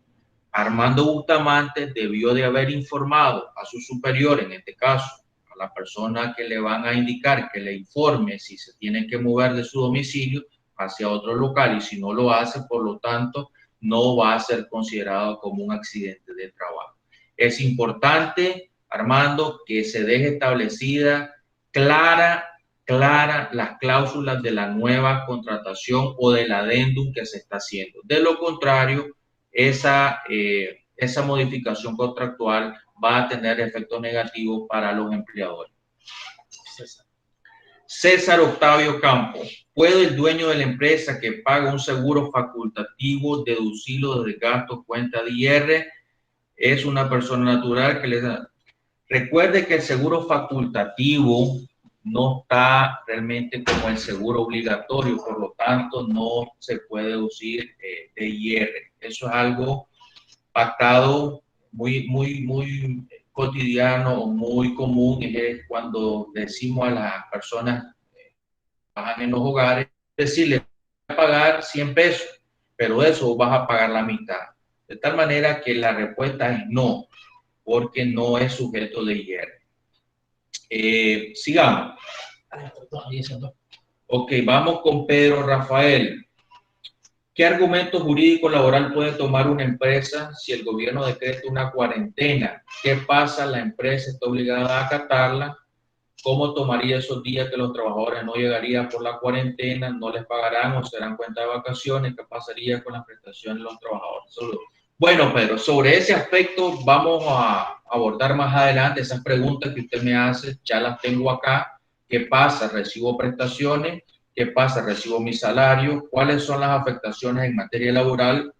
Armando Bustamante debió de haber informado a su superior, en este caso, a la persona que le van a indicar que le informe si se tiene que mover de su domicilio hacia otro local, y si no lo hace, por lo tanto, no va a ser considerado como un accidente de trabajo. Es importante, Armando, que se deje establecida clara las cláusulas de la nueva contratación o del adendum que se está haciendo. De lo contrario, esa modificación contractual va a tener efectos negativos para los empleadores. César Octavio Campos. ¿Puede el dueño de la empresa que paga un seguro facultativo deducirlo del gasto cuenta de IR? Es una persona natural que le da. Recuerde que el seguro facultativo no está realmente como el seguro obligatorio, por lo tanto no se puede deducir de IR. Eso es algo pactado muy cotidiano o muy común, es cuando decimos a las personas que trabajan en los hogares, decirles, vas a pagar 100 pesos, pero de eso vas a pagar la mitad. De tal manera que la respuesta es no, porque no es sujeto de IR. Sigamos. Ok, vamos con Pedro Rafael. ¿Qué argumento jurídico laboral puede tomar una empresa si el gobierno decreta una cuarentena? ¿Qué pasa? La empresa está obligada a acatarla. ¿Cómo tomaría esos días que los trabajadores no llegarían por la cuarentena? ¿No les pagarán o serán cuenta de vacaciones? ¿Qué pasaría con las prestaciones de los trabajadores? Bueno, Pedro, sobre ese aspecto vamos a abordar más adelante. Esas preguntas que usted me hace, ya las tengo acá. ¿Qué pasa? ¿Recibo prestaciones? ¿Qué pasa? ¿Recibo mi salario? ¿Cuáles son las afectaciones en materia laboral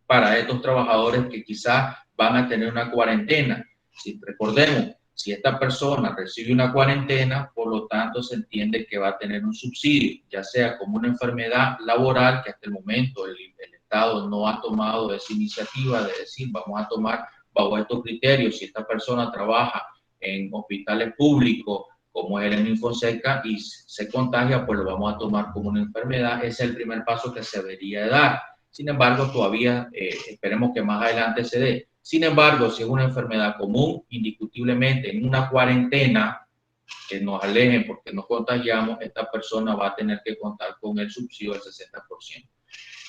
para estos trabajadores que quizás van a tener una cuarentena? Si recordemos, si esta persona recibe una cuarentena, por lo tanto se entiende que va a tener un subsidio, ya sea como una enfermedad laboral, que hasta el momento el Estado no ha tomado esa iniciativa de decir, vamos a tomar bajo estos criterios, si esta persona trabaja en hospitales públicos, como es el Infonseca, y se contagia, pues lo vamos a tomar como una enfermedad. Ese es el primer paso que se debería de dar. Sin embargo, todavía esperemos que más adelante se dé. Sin embargo, si es una enfermedad común, indiscutiblemente en una cuarentena, que nos alejen porque nos contagiamos, esta persona va a tener que contar con el subsidio del 60%.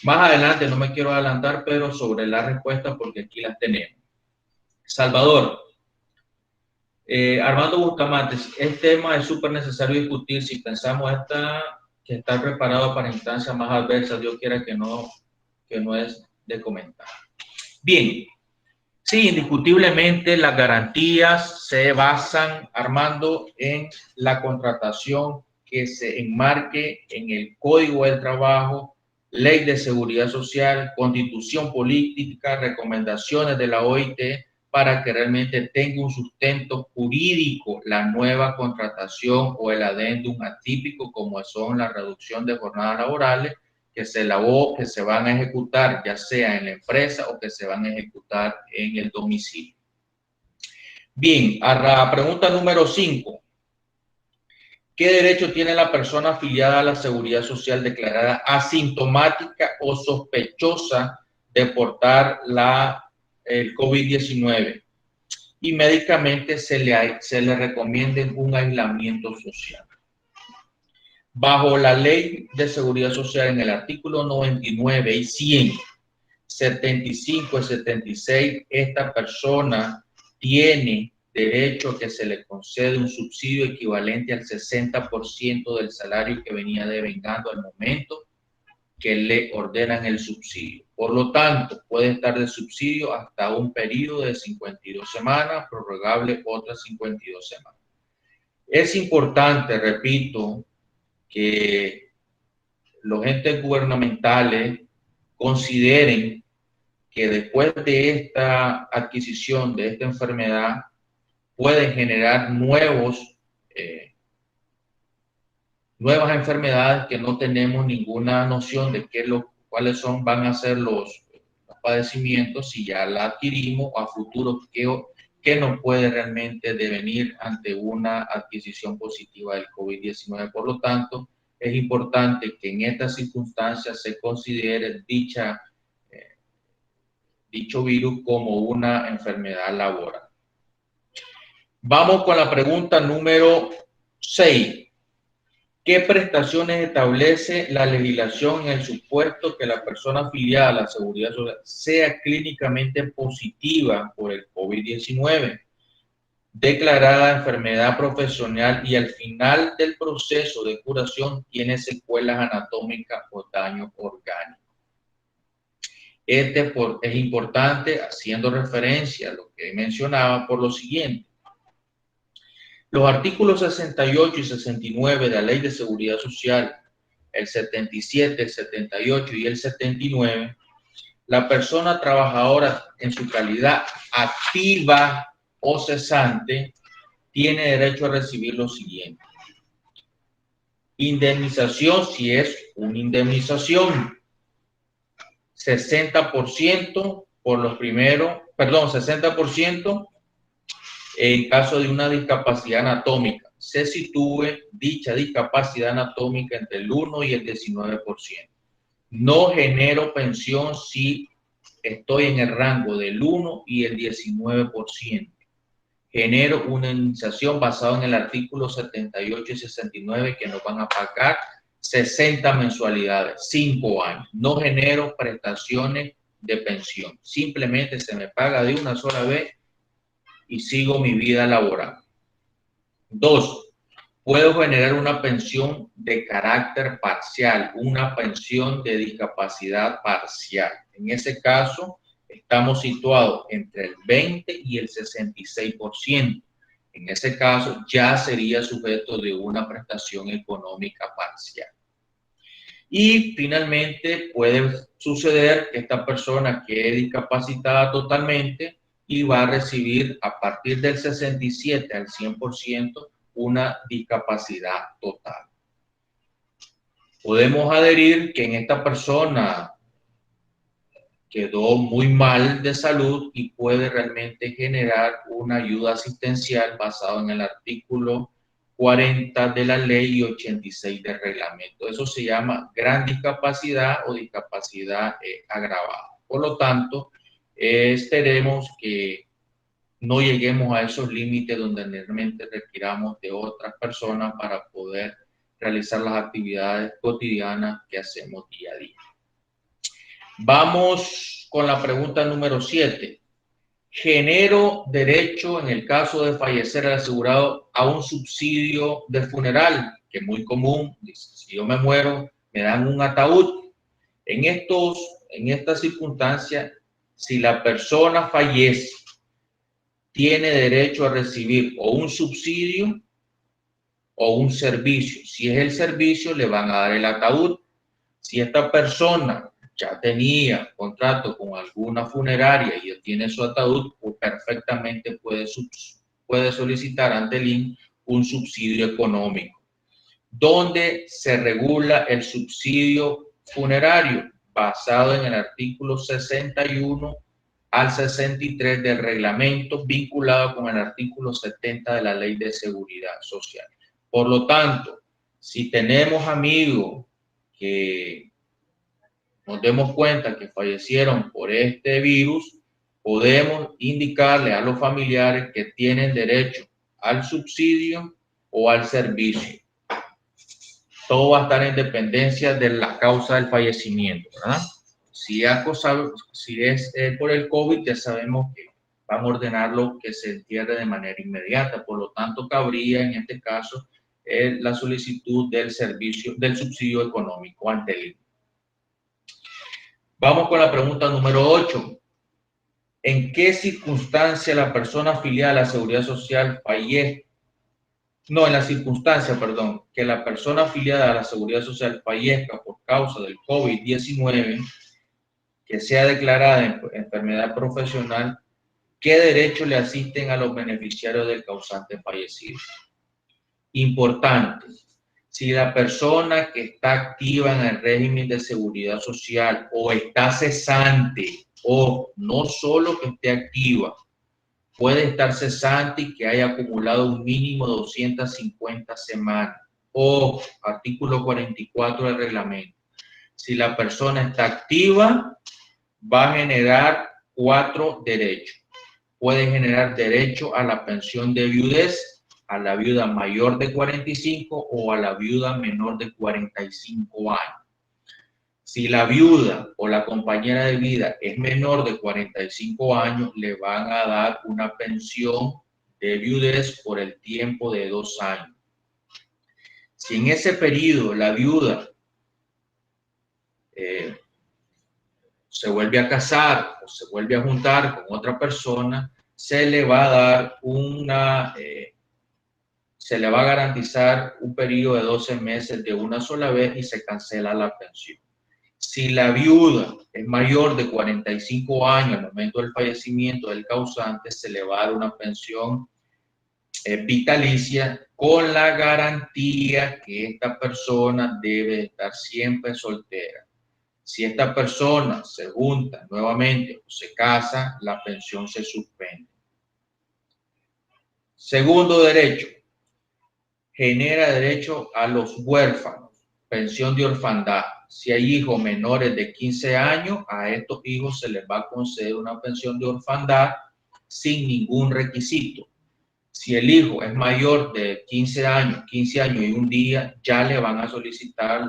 Más adelante, no me quiero adelantar, pero sobre la respuesta, porque aquí las tenemos. Salvador. Armando Bustamante, este tema es súper necesario discutir si pensamos que está preparado para instancias más adversas. Dios quiera que no es de comentar. Bien, sí, indiscutiblemente las garantías se basan, Armando, en la contratación que se enmarque en el Código del Trabajo, Ley de Seguridad Social, Constitución Política, recomendaciones de la OIT, para que realmente tenga un sustento jurídico la nueva contratación o el adendum atípico, como son la reducción de jornadas laborales, que se van a ejecutar ya sea en la empresa o que se van a ejecutar en el domicilio. Bien, a la pregunta número 5. ¿Qué derecho tiene la persona afiliada a la Seguridad Social declarada asintomática o sospechosa de portar el COVID-19 y médicamente se le recomienda un aislamiento social? Bajo la Ley de Seguridad Social, en el artículo 99 y 100, 75 y 76, esta persona tiene derecho a que se le conceda un subsidio equivalente al 60% del salario que venía devengando al momento que le ordenan el subsidio. Por lo tanto, puede estar de subsidio hasta un periodo de 52 semanas, prorrogable otras 52 semanas. Es importante, repito, que los entes gubernamentales consideren que después de esta adquisición de esta enfermedad pueden generar nuevas enfermedades que no tenemos ninguna noción de cuáles van a ser los padecimientos si ya la adquirimos, o a futuro qué nos puede realmente devenir ante una adquisición positiva del COVID-19. Por lo tanto, es importante que en estas circunstancias se considere dicho virus como una enfermedad laboral. Vamos con la pregunta número 6. ¿Qué prestaciones establece la legislación en el supuesto que la persona afiliada a la Seguridad Social sea clínicamente positiva por el COVID-19, declarada enfermedad profesional y al final del proceso de curación tiene secuelas anatómicas o daño orgánico? Es importante, haciendo referencia a lo que mencionaba, por lo siguiente. Los artículos 68 y 69 de la Ley de Seguridad Social, el 77, el 78 y el 79, la persona trabajadora en su calidad activa o cesante tiene derecho a recibir lo siguiente. Indemnización, si es una indemnización, 60% por los primeros, 60% en caso de una discapacidad anatómica. Se sitúe dicha discapacidad anatómica entre el 1 y el 19%. No genero pensión si estoy en el rango del 1 y el 19%. Genero una indemnización basada en el artículo 78 y 69 que nos van a pagar 60 mensualidades, 5 años. No genero prestaciones de pensión. Simplemente se me paga de una sola vez y sigo mi vida laboral. 2. Puedo generar una pensión de carácter parcial, una pensión de discapacidad parcial. En ese caso, estamos situados entre el 20 y el 66%. En ese caso, ya sería sujeto de una prestación económica parcial. Y finalmente, puede suceder que esta persona quede discapacitada totalmente y va a recibir a partir del 67 al 100% una discapacidad total. Podemos adherir que en esta persona quedó muy mal de salud y puede realmente generar una ayuda asistencial basado en el artículo 40 de la ley y 86 del reglamento. Eso se llama gran discapacidad o discapacidad agravada. Por lo tanto, esperemos que no lleguemos a esos límites donde realmente requiramos de otras personas para poder realizar las actividades cotidianas que hacemos día a día. Vamos con la pregunta número 7. ¿Genero derecho, en el caso de fallecer el asegurado, a un subsidio de funeral? Que es muy común. Dice, si yo me muero, me dan un ataúd. En estas circunstancias, si la persona fallece, tiene derecho a recibir o un subsidio o un servicio. Si es el servicio, le van a dar el ataúd. Si esta persona ya tenía contrato con alguna funeraria y tiene su ataúd, pues perfectamente puede solicitar ante el INS un subsidio económico, donde se regula el subsidio funerario, basado en el artículo 61 al 63 del reglamento, vinculado con el artículo 70 de la Ley de Seguridad Social. Por lo tanto, si tenemos amigos que nos demos cuenta que fallecieron por este virus, podemos indicarle a los familiares que tienen derecho al subsidio o al servicio. Todo va a estar en dependencia de la causa del fallecimiento, ¿verdad? Si es por el COVID, ya sabemos que van a ordenarlo que se entierre de manera inmediata. Por lo tanto, cabría en este caso la solicitud del subsidio económico ante el INE. Vamos con la pregunta número 8. ¿En qué circunstancia la persona afiliada a la Seguridad Social fallece? No, en la circunstancia, perdón, que la persona afiliada a la Seguridad Social fallezca por causa del COVID-19, que sea declarada enfermedad profesional, ¿qué derechos le asisten a los beneficiarios del causante fallecido? Importante, si la persona que está activa en el régimen de seguridad social o está cesante, o no solo que esté activa, puede estar cesante y que haya acumulado un mínimo de 250 semanas, o artículo 44 del reglamento. Si la persona está activa, va a generar 4 derechos. Puede generar derecho a la pensión de viudez, a la viuda mayor de 45 o a la viuda menor de 45 años. Si la viuda o la compañera de vida es menor de 45 años, le van a dar una pensión de viudez por el tiempo de 2 años. Si en ese periodo la viuda se vuelve a casar o se vuelve a juntar con otra persona, se le va a dar se le va a garantizar un periodo de 12 meses de una sola vez y se cancela la pensión. Si la viuda es mayor de 45 años al momento del fallecimiento del causante, se le va a dar una pensión vitalicia con la garantía que esta persona debe estar siempre soltera. Si esta persona se junta nuevamente o se casa, la pensión se suspende. Segundo derecho, genera derecho a los huérfanos, pensión de orfandad. Si hay hijos menores de 15 años, a estos hijos se les va a conceder una pensión de orfandad sin ningún requisito. Si el hijo es mayor de 15 años y un día, ya le van a solicitar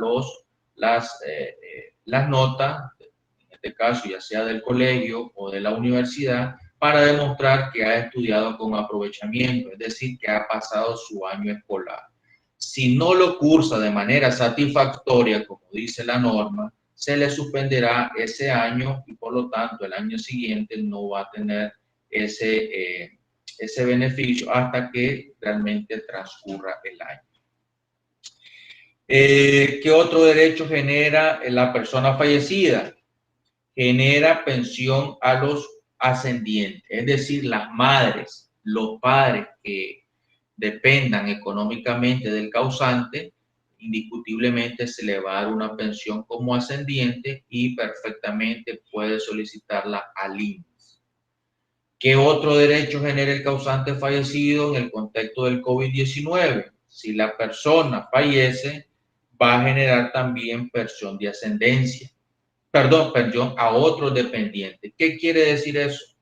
las notas, en este caso ya sea del colegio o de la universidad, para demostrar que ha estudiado con aprovechamiento, es decir, que ha pasado su año escolar. Si no lo cursa de manera satisfactoria, como dice la norma, se le suspenderá ese año y por lo tanto el año siguiente no va a tener ese beneficio hasta que realmente transcurra el año. ¿Qué otro derecho genera la persona fallecida? Genera pensión a los ascendientes, es decir, las madres, los padres que dependan económicamente del causante, indiscutiblemente se le va a dar una pensión como ascendiente y perfectamente puede solicitarla al INS. ¿Qué otro derecho genera el causante fallecido en el contexto del COVID-19? Si la persona fallece, va a generar también pensión de ascendencia. Pensión a otros dependientes. ¿Qué quiere decir eso?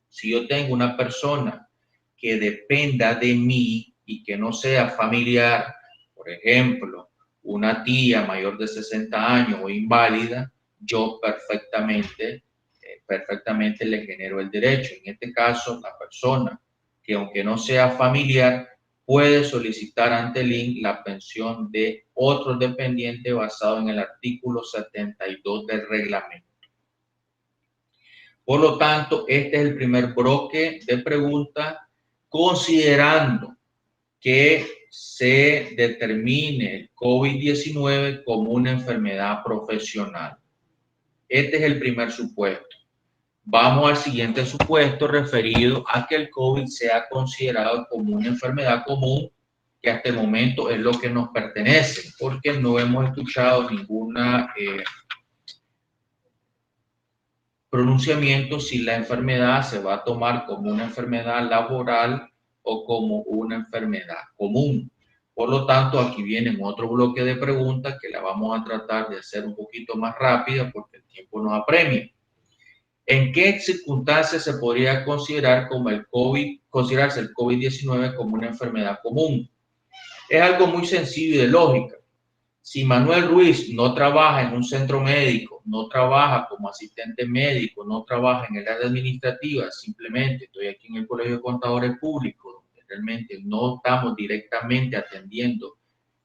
Si yo tengo una persona que dependa de mí y que no sea familiar, por ejemplo, una tía mayor de 60 años o inválida, yo perfectamente le genero el derecho. En este caso, la persona que aunque no sea familiar, puede solicitar ante el INS la pensión de otro dependiente basado en el artículo 72 del reglamento. Por lo tanto, este es el primer bloque de preguntas, considerando que se determine el COVID-19 como una enfermedad profesional. Este es el primer supuesto. Vamos al siguiente supuesto referido a que el COVID sea considerado como una enfermedad común que hasta el momento es lo que nos pertenece, porque no hemos escuchado ninguna pronunciamiento si la enfermedad se va a tomar como una enfermedad laboral o como una enfermedad común. Por lo tanto, aquí viene otro bloque de preguntas que la vamos a tratar de hacer un poquito más rápida porque el tiempo nos apremia. ¿En qué circunstancias se podría considerar como considerarse el COVID-19 como una enfermedad común? Es algo muy sencillo y de lógica. Si Manuel Ruiz no trabaja en un centro médico, no trabaja como asistente médico, no trabaja en el área administrativa, simplemente estoy aquí en el Colegio de Contadores Públicos, donde realmente no estamos directamente atendiendo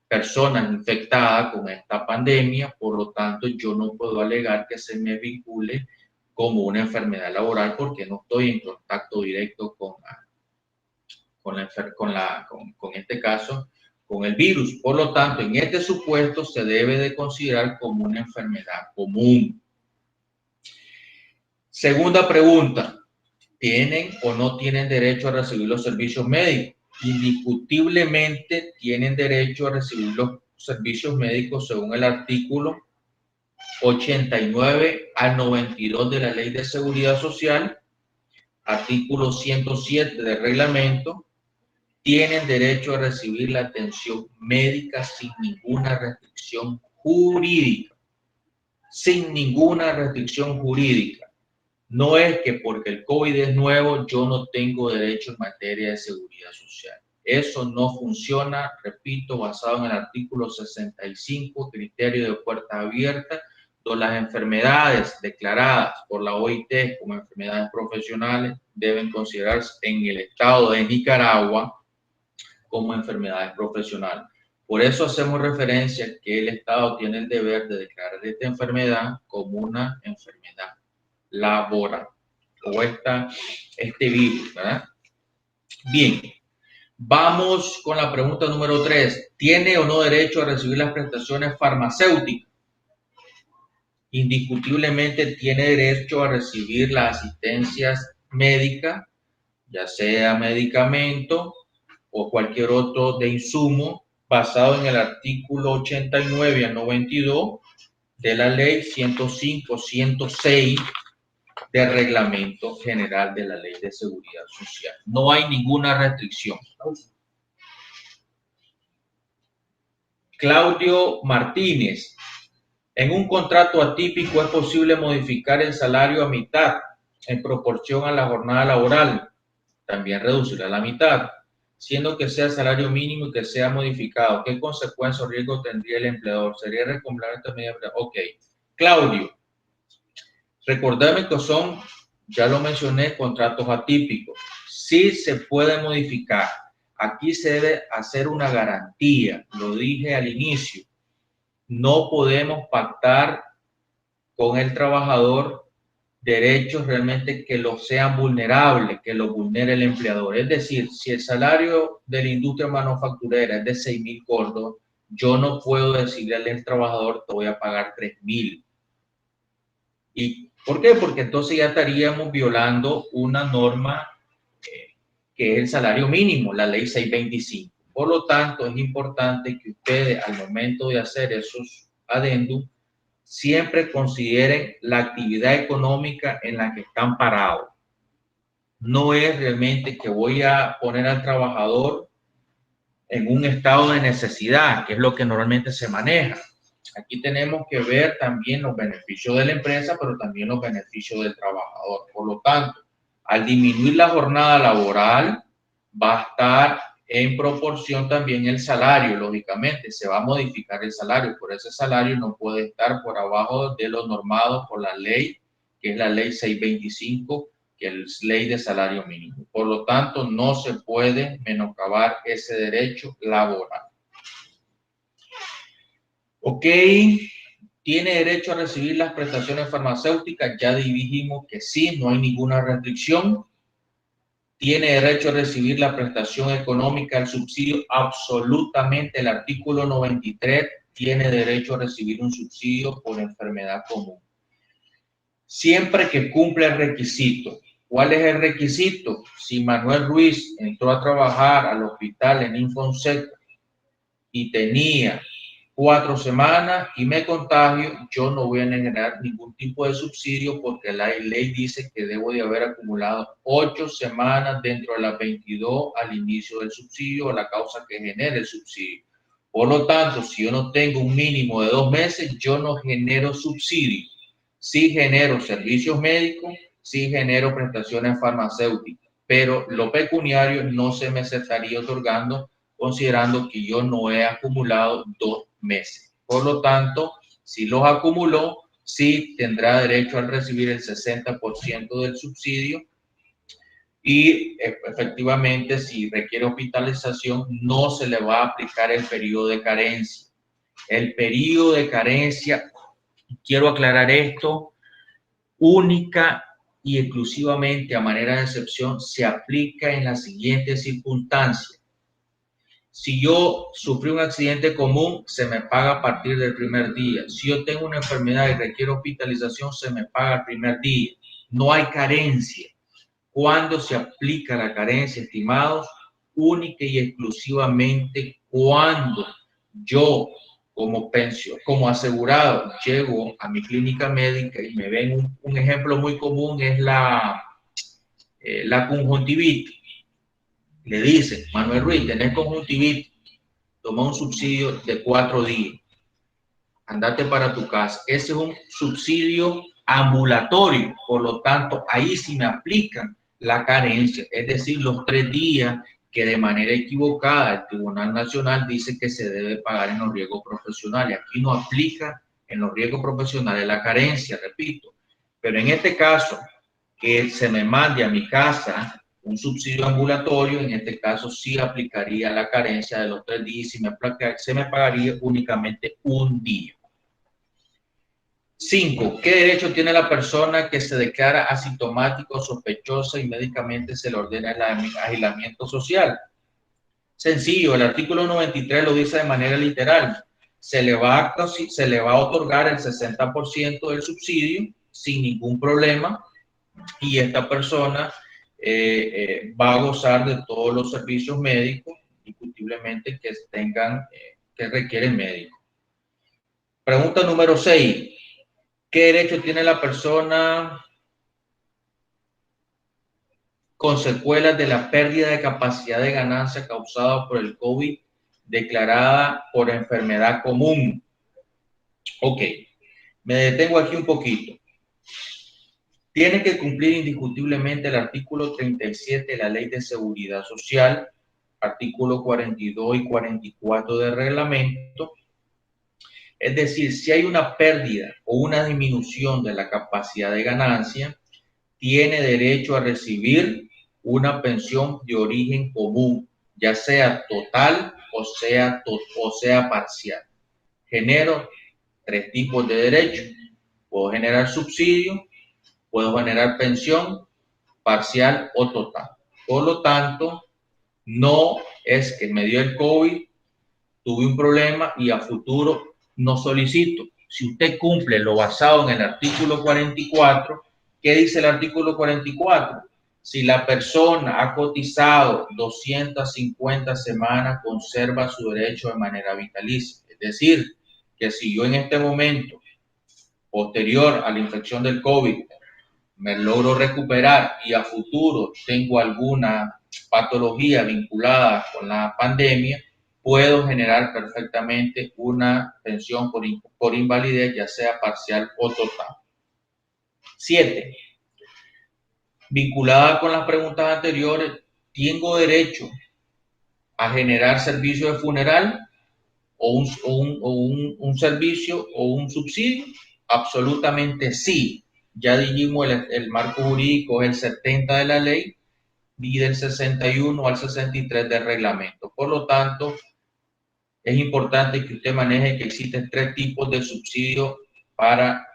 personas infectadas con esta pandemia, por lo tanto yo no puedo alegar que se me vincule como una enfermedad laboral porque no estoy en contacto directo con este caso, con el virus. Por lo tanto, en este supuesto se debe de considerar como una enfermedad común. Segunda pregunta, ¿tienen o no tienen derecho a recibir los servicios médicos? Indiscutiblemente tienen derecho a recibir los servicios médicos según el artículo 89 al 92 de la Ley de Seguridad Social, artículo 107 del reglamento. Tienen derecho a recibir la atención médica sin ninguna restricción jurídica. Sin ninguna restricción jurídica. No es que porque el COVID es nuevo, yo no tengo derecho en materia de seguridad social. Eso no funciona, repito, basado en el artículo 65, criterio de puerta abierta, donde las enfermedades declaradas por la OIT como enfermedades profesionales deben considerarse en el estado de Nicaragua como enfermedades profesionales. Por eso hacemos referencia que el Estado tiene el deber de declarar esta enfermedad como una enfermedad laboral o este virus, ¿verdad? Bien, vamos con la pregunta número 3. ¿Tiene o no derecho a recibir las prestaciones farmacéuticas? Indiscutiblemente tiene derecho a recibir las asistencias médicas, ya sea medicamento o cualquier otro de insumo basado en el artículo 89 al 92 de la ley 105-106 del Reglamento General de la Ley de Seguridad Social. No hay ninguna restricción. Claudio Martínez. En un contrato atípico es posible modificar el salario a mitad en proporción a la jornada laboral. También reducirá a la mitad, siendo que sea salario mínimo y que sea modificado. ¿Qué consecuencias o riesgo tendría el empleador? ¿Sería recomendable esta medida? Ok. Claudio, recordadme que son, ya lo mencioné, contratos atípicos. Sí se puede modificar. Aquí se debe hacer una garantía. Lo dije al inicio. No podemos pactar con el trabajador derechos realmente que los sean vulnerables, que los vulnere el empleador. Es decir, si el salario de la industria manufacturera es de 6,000 córdobas, yo no puedo decirle al trabajador te voy a pagar 3,000. ¿Y por qué? Porque entonces ya estaríamos violando una norma que es el salario mínimo, la ley 625. Por lo tanto, es importante que ustedes al momento de hacer esos adendum siempre consideren la actividad económica en la que están parados. No es realmente que voy a poner al trabajador en un estado de necesidad, que es lo que normalmente se maneja. Aquí tenemos que ver también los beneficios de la empresa, pero también los beneficios del trabajador. Por lo tanto, al disminuir la jornada laboral, va a estar en proporción también el salario, lógicamente, se va a modificar el salario, por ese salario no puede estar por abajo de lo normado por la ley, que es la ley 625, que es ley de salario mínimo. Por lo tanto, no se puede menoscabar ese derecho laboral. Ok, ¿tiene derecho a recibir las prestaciones farmacéuticas? Ya dijimos que sí, no hay ninguna restricción. ¿Tiene derecho a recibir la prestación económica, el subsidio? Absolutamente. El artículo 93 tiene derecho a recibir un subsidio por enfermedad común. Siempre que cumpla el requisito. ¿Cuál es el requisito? Si Manuel Ruiz entró a trabajar al hospital en Infonseca y tenía 4 semanas y me contagio, yo no voy a generar ningún tipo de subsidio porque la ley dice que debo de haber acumulado 8 semanas dentro de las 22 al inicio del subsidio o la causa que genere el subsidio. Por lo tanto, si yo no tengo un mínimo de 2 meses, yo no genero subsidio. Sí genero servicios médicos, sí genero prestaciones farmacéuticas, pero lo pecuniario no se me estaría otorgando considerando que yo no he acumulado 2 meses. Por lo tanto, si los acumuló, sí tendrá derecho a recibir el 60% del subsidio y efectivamente si requiere hospitalización no se le va a aplicar el periodo de carencia. El periodo de carencia, quiero aclarar esto, única y exclusivamente a manera de excepción se aplica en las siguientes circunstancias. Si yo sufrí un accidente común, se me paga a partir del primer día. Si yo tengo una enfermedad y requiero hospitalización, se me paga el primer día. No hay carencia. ¿Cuándo se aplica la carencia, estimados? Única y exclusivamente cuando yo, como asegurado, llego a mi clínica médica y me ven un ejemplo muy común es la conjuntivitis. Le dicen, Manuel Ruiz, tenés conjuntivitis, toma un subsidio de 4 días, andate para tu casa. Ese es un subsidio ambulatorio, por lo tanto, ahí sí me aplican la carencia, es decir, los 3 días que de manera equivocada el Tribunal Nacional dice que se debe pagar en los riesgos profesionales. Aquí no aplica en los riesgos profesionales la carencia, repito, pero en este caso, que se me mande a mi casa un subsidio ambulatorio, en este caso sí aplicaría la carencia de los 3 días y se me pagaría únicamente un día. 5. ¿Qué derecho tiene la persona que se declara asintomático, sospechosa y médicamente se le ordena el aislamiento social? Sencillo, el artículo 93 lo dice de manera literal. Se le va a otorgar el 60% del subsidio sin ningún problema y esta persona va a gozar de todos los servicios médicos, indiscutiblemente que requieren médico. Pregunta número 6. ¿Qué derecho tiene la persona con secuelas de la pérdida de capacidad de ganancia causada por el COVID declarada por enfermedad común? Ok, me detengo aquí un poquito. Tiene que cumplir indiscutiblemente el artículo 37 de la Ley de Seguridad Social, artículo 42 y 44 del reglamento. Es decir, si hay una pérdida o una disminución de la capacidad de ganancia, tiene derecho a recibir una pensión de origen común, ya sea total o sea parcial. Genero 3 tipos de derechos. Puedo generar subsidio, puedo generar pensión parcial o total. Por lo tanto, no es que me dio el COVID, tuve un problema y a futuro no solicito. Si usted cumple lo basado en el artículo 44, ¿qué dice el artículo 44? Si la persona ha cotizado 250 semanas, conserva su derecho de manera vitalicia. Es decir, que si yo en este momento, posterior a la infección del COVID, me logro recuperar y a futuro tengo alguna patología vinculada con la pandemia, puedo generar perfectamente una pensión por invalidez, ya sea parcial o total. 7. Vinculada con las preguntas anteriores, ¿tengo derecho a generar servicio de funeral o un servicio o un subsidio? Absolutamente sí. Ya dijimos el marco jurídico es el 70 de la ley y del 61 al 63 del reglamento. Por lo tanto, es importante que usted maneje que existen 3 tipos de subsidio para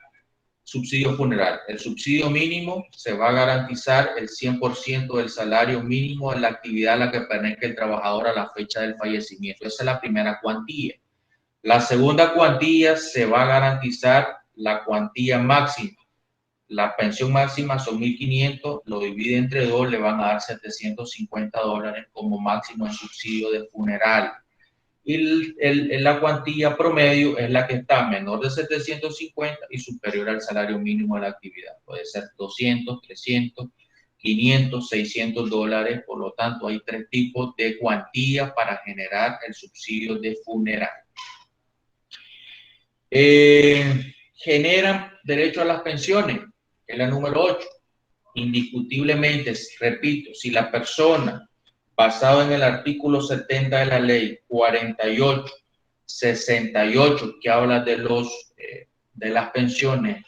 subsidio funeral. El subsidio mínimo se va a garantizar el 100% del salario mínimo de la actividad a la que pertenezca el trabajador a la fecha del fallecimiento. Esa es la primera cuantía. La segunda cuantía se va a garantizar la cuantía máxima. La pensión máxima son 1.500, lo divide entre 2, le van a dar $750 como máximo en subsidio de funeral. y la cuantía promedio es la que está menor de 750 y superior al salario mínimo de la actividad. Puede ser 200, 300, 500, 600 dólares. Por lo tanto, hay tres tipos de cuantía para generar el subsidio de funeral. Generan derecho a las pensiones, que es la número 8. Indiscutiblemente, repito, si la persona, basado en el artículo 70 de la ley 48, 68, que habla de las pensiones,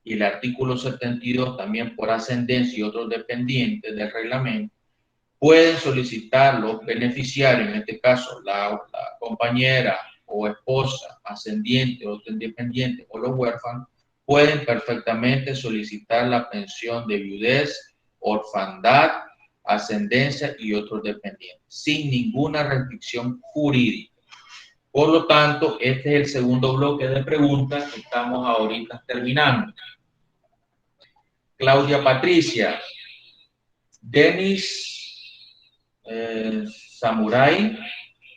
y el artículo 72 también por ascendencia y otros dependientes del reglamento, pueden solicitar los beneficiarios, en este caso la compañera o esposa, ascendiente o dependiente o los huérfanos, pueden perfectamente solicitar la pensión de viudez, orfandad, ascendencia y otros dependientes, sin ninguna restricción jurídica. Por lo tanto, este es el segundo bloque de preguntas que estamos ahorita terminando. Claudia Patricia, Denis Samurai,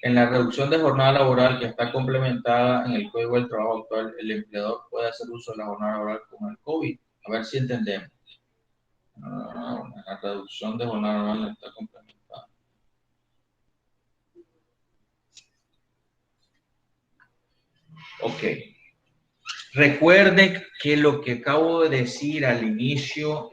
en la reducción de jornada laboral que está complementada en el Código del Trabajo actual, el empleador puede hacer uso de la jornada laboral con el COVID. A ver si entendemos. La reducción de jornada laboral está complementada. Ok. Recuerden que lo que acabo de decir al inicio,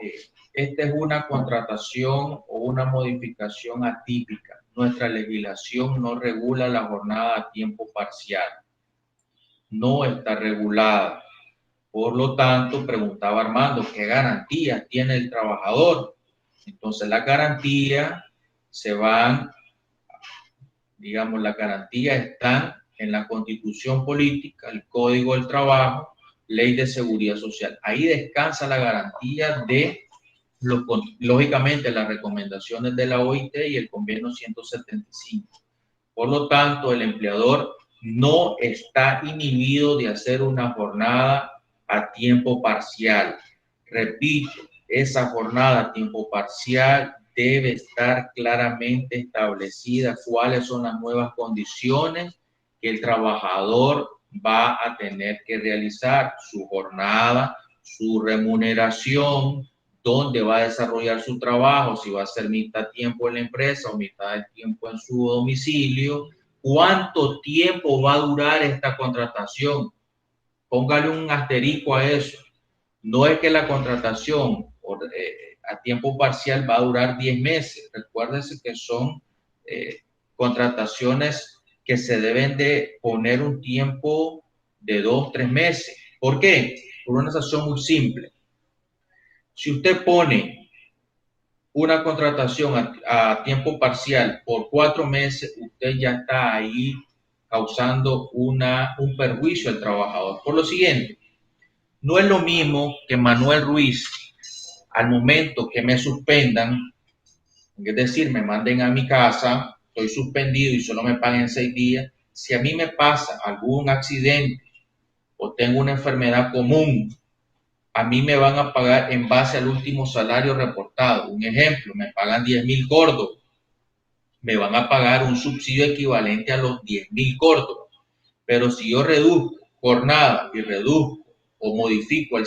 esta es una contratación o una modificación atípica. Nuestra legislación no regula la jornada a tiempo parcial. No está regulada. Por lo tanto, preguntaba Armando, ¿qué garantías tiene el trabajador? Entonces, las garantías se van, digamos, las garantías están en la Constitución Política, el Código del Trabajo, Ley de Seguridad Social. Ahí descansa la garantía de, lógicamente, las recomendaciones de la OIT y el Convenio 175. Por lo tanto, el empleador no está inhibido de hacer una jornada a tiempo parcial. Repito, esa jornada a tiempo parcial debe estar claramente establecida cuáles son las nuevas condiciones que el trabajador va a tener que realizar, su jornada, su remuneración, dónde va a desarrollar su trabajo, si va a ser mitad tiempo en la empresa o mitad del tiempo en su domicilio, cuánto tiempo va a durar esta contratación. Póngale un asterisco a eso. No es que la contratación a tiempo parcial va a durar 10 meses. Recuérdense que son contrataciones que se deben de poner un tiempo de 2, 3 meses. ¿Por qué? Por una razón muy simple. Si usted pone una contratación a tiempo parcial por 4 meses, usted ya está ahí causando un perjuicio al trabajador. Por lo siguiente, no es lo mismo que Manuel Ruiz, al momento que me suspendan, es decir, me manden a mi casa, estoy suspendido y solo me paguen 6 días, si a mí me pasa algún accidente o tengo una enfermedad común, a mí me van a pagar en base al último salario reportado. Un ejemplo, me pagan 10,000 córdobas, me van a pagar un subsidio equivalente a los 10,000 córdobas. Pero si yo reduzco jornada y reduzco o modifico el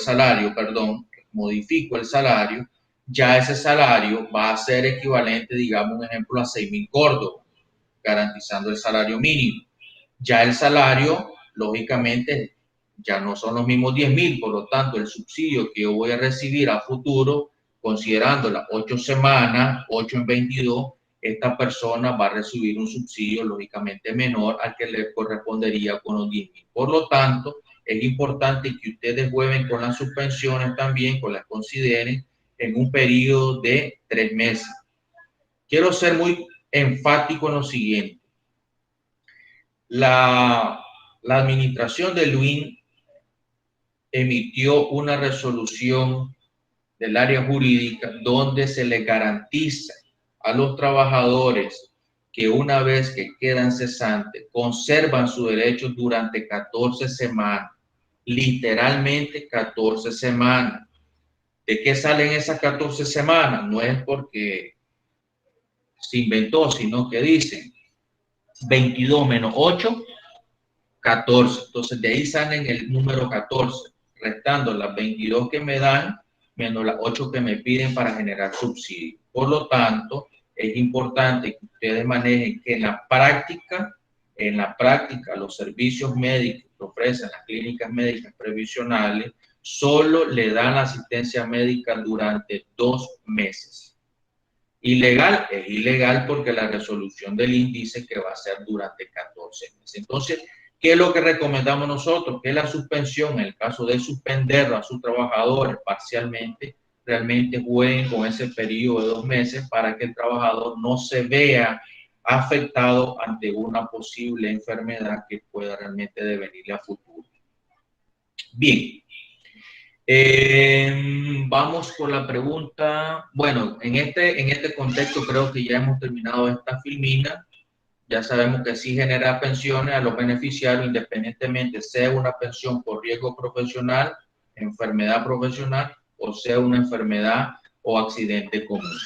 salario, ya ese salario va a ser equivalente, digamos, un ejemplo, a 6,000 córdobas, garantizando el salario mínimo. Ya el salario, lógicamente, ya no son los mismos 10,000, por lo tanto, el subsidio que yo voy a recibir a futuro, considerando las 8 semanas, 8 en 22, esta persona va a recibir un subsidio lógicamente menor al que le correspondería con los 10,000. Por lo tanto, es importante que ustedes jueguen con las suspensiones también, que las consideren en un periodo de 3 meses. Quiero ser muy enfático en lo siguiente. La administración de Luis emitió una resolución del área jurídica donde se le garantiza a los trabajadores que una vez que quedan cesantes conservan sus derechos durante 14 semanas, literalmente 14 semanas. ¿De qué salen esas 14 semanas? No es porque se inventó, sino que dicen, 22 menos 8, 14. Entonces, de ahí salen el número 14, restando las 22 que me dan, menos las 8 que me piden para generar subsidio. Por lo tanto, es importante que ustedes manejen que en la práctica, los servicios médicos que ofrecen las clínicas médicas previsionales solo le dan la asistencia médica durante 2 meses. Ilegal, es ilegal porque la resolución del índice que va a ser durante 14 meses. Entonces, ¿qué es lo que recomendamos nosotros? Que la suspensión, en el caso de suspender a sus trabajadores parcialmente, realmente jueguen con ese periodo de 2 meses para que el trabajador no se vea afectado ante una posible enfermedad que pueda realmente devenirle a futuro. Bien. Vamos con la pregunta. Bueno, en este contexto creo que ya hemos terminado esta filmina. Ya sabemos que sí genera pensiones a los beneficiarios independientemente sea una pensión por riesgo profesional, enfermedad profesional o sea una enfermedad o accidente común.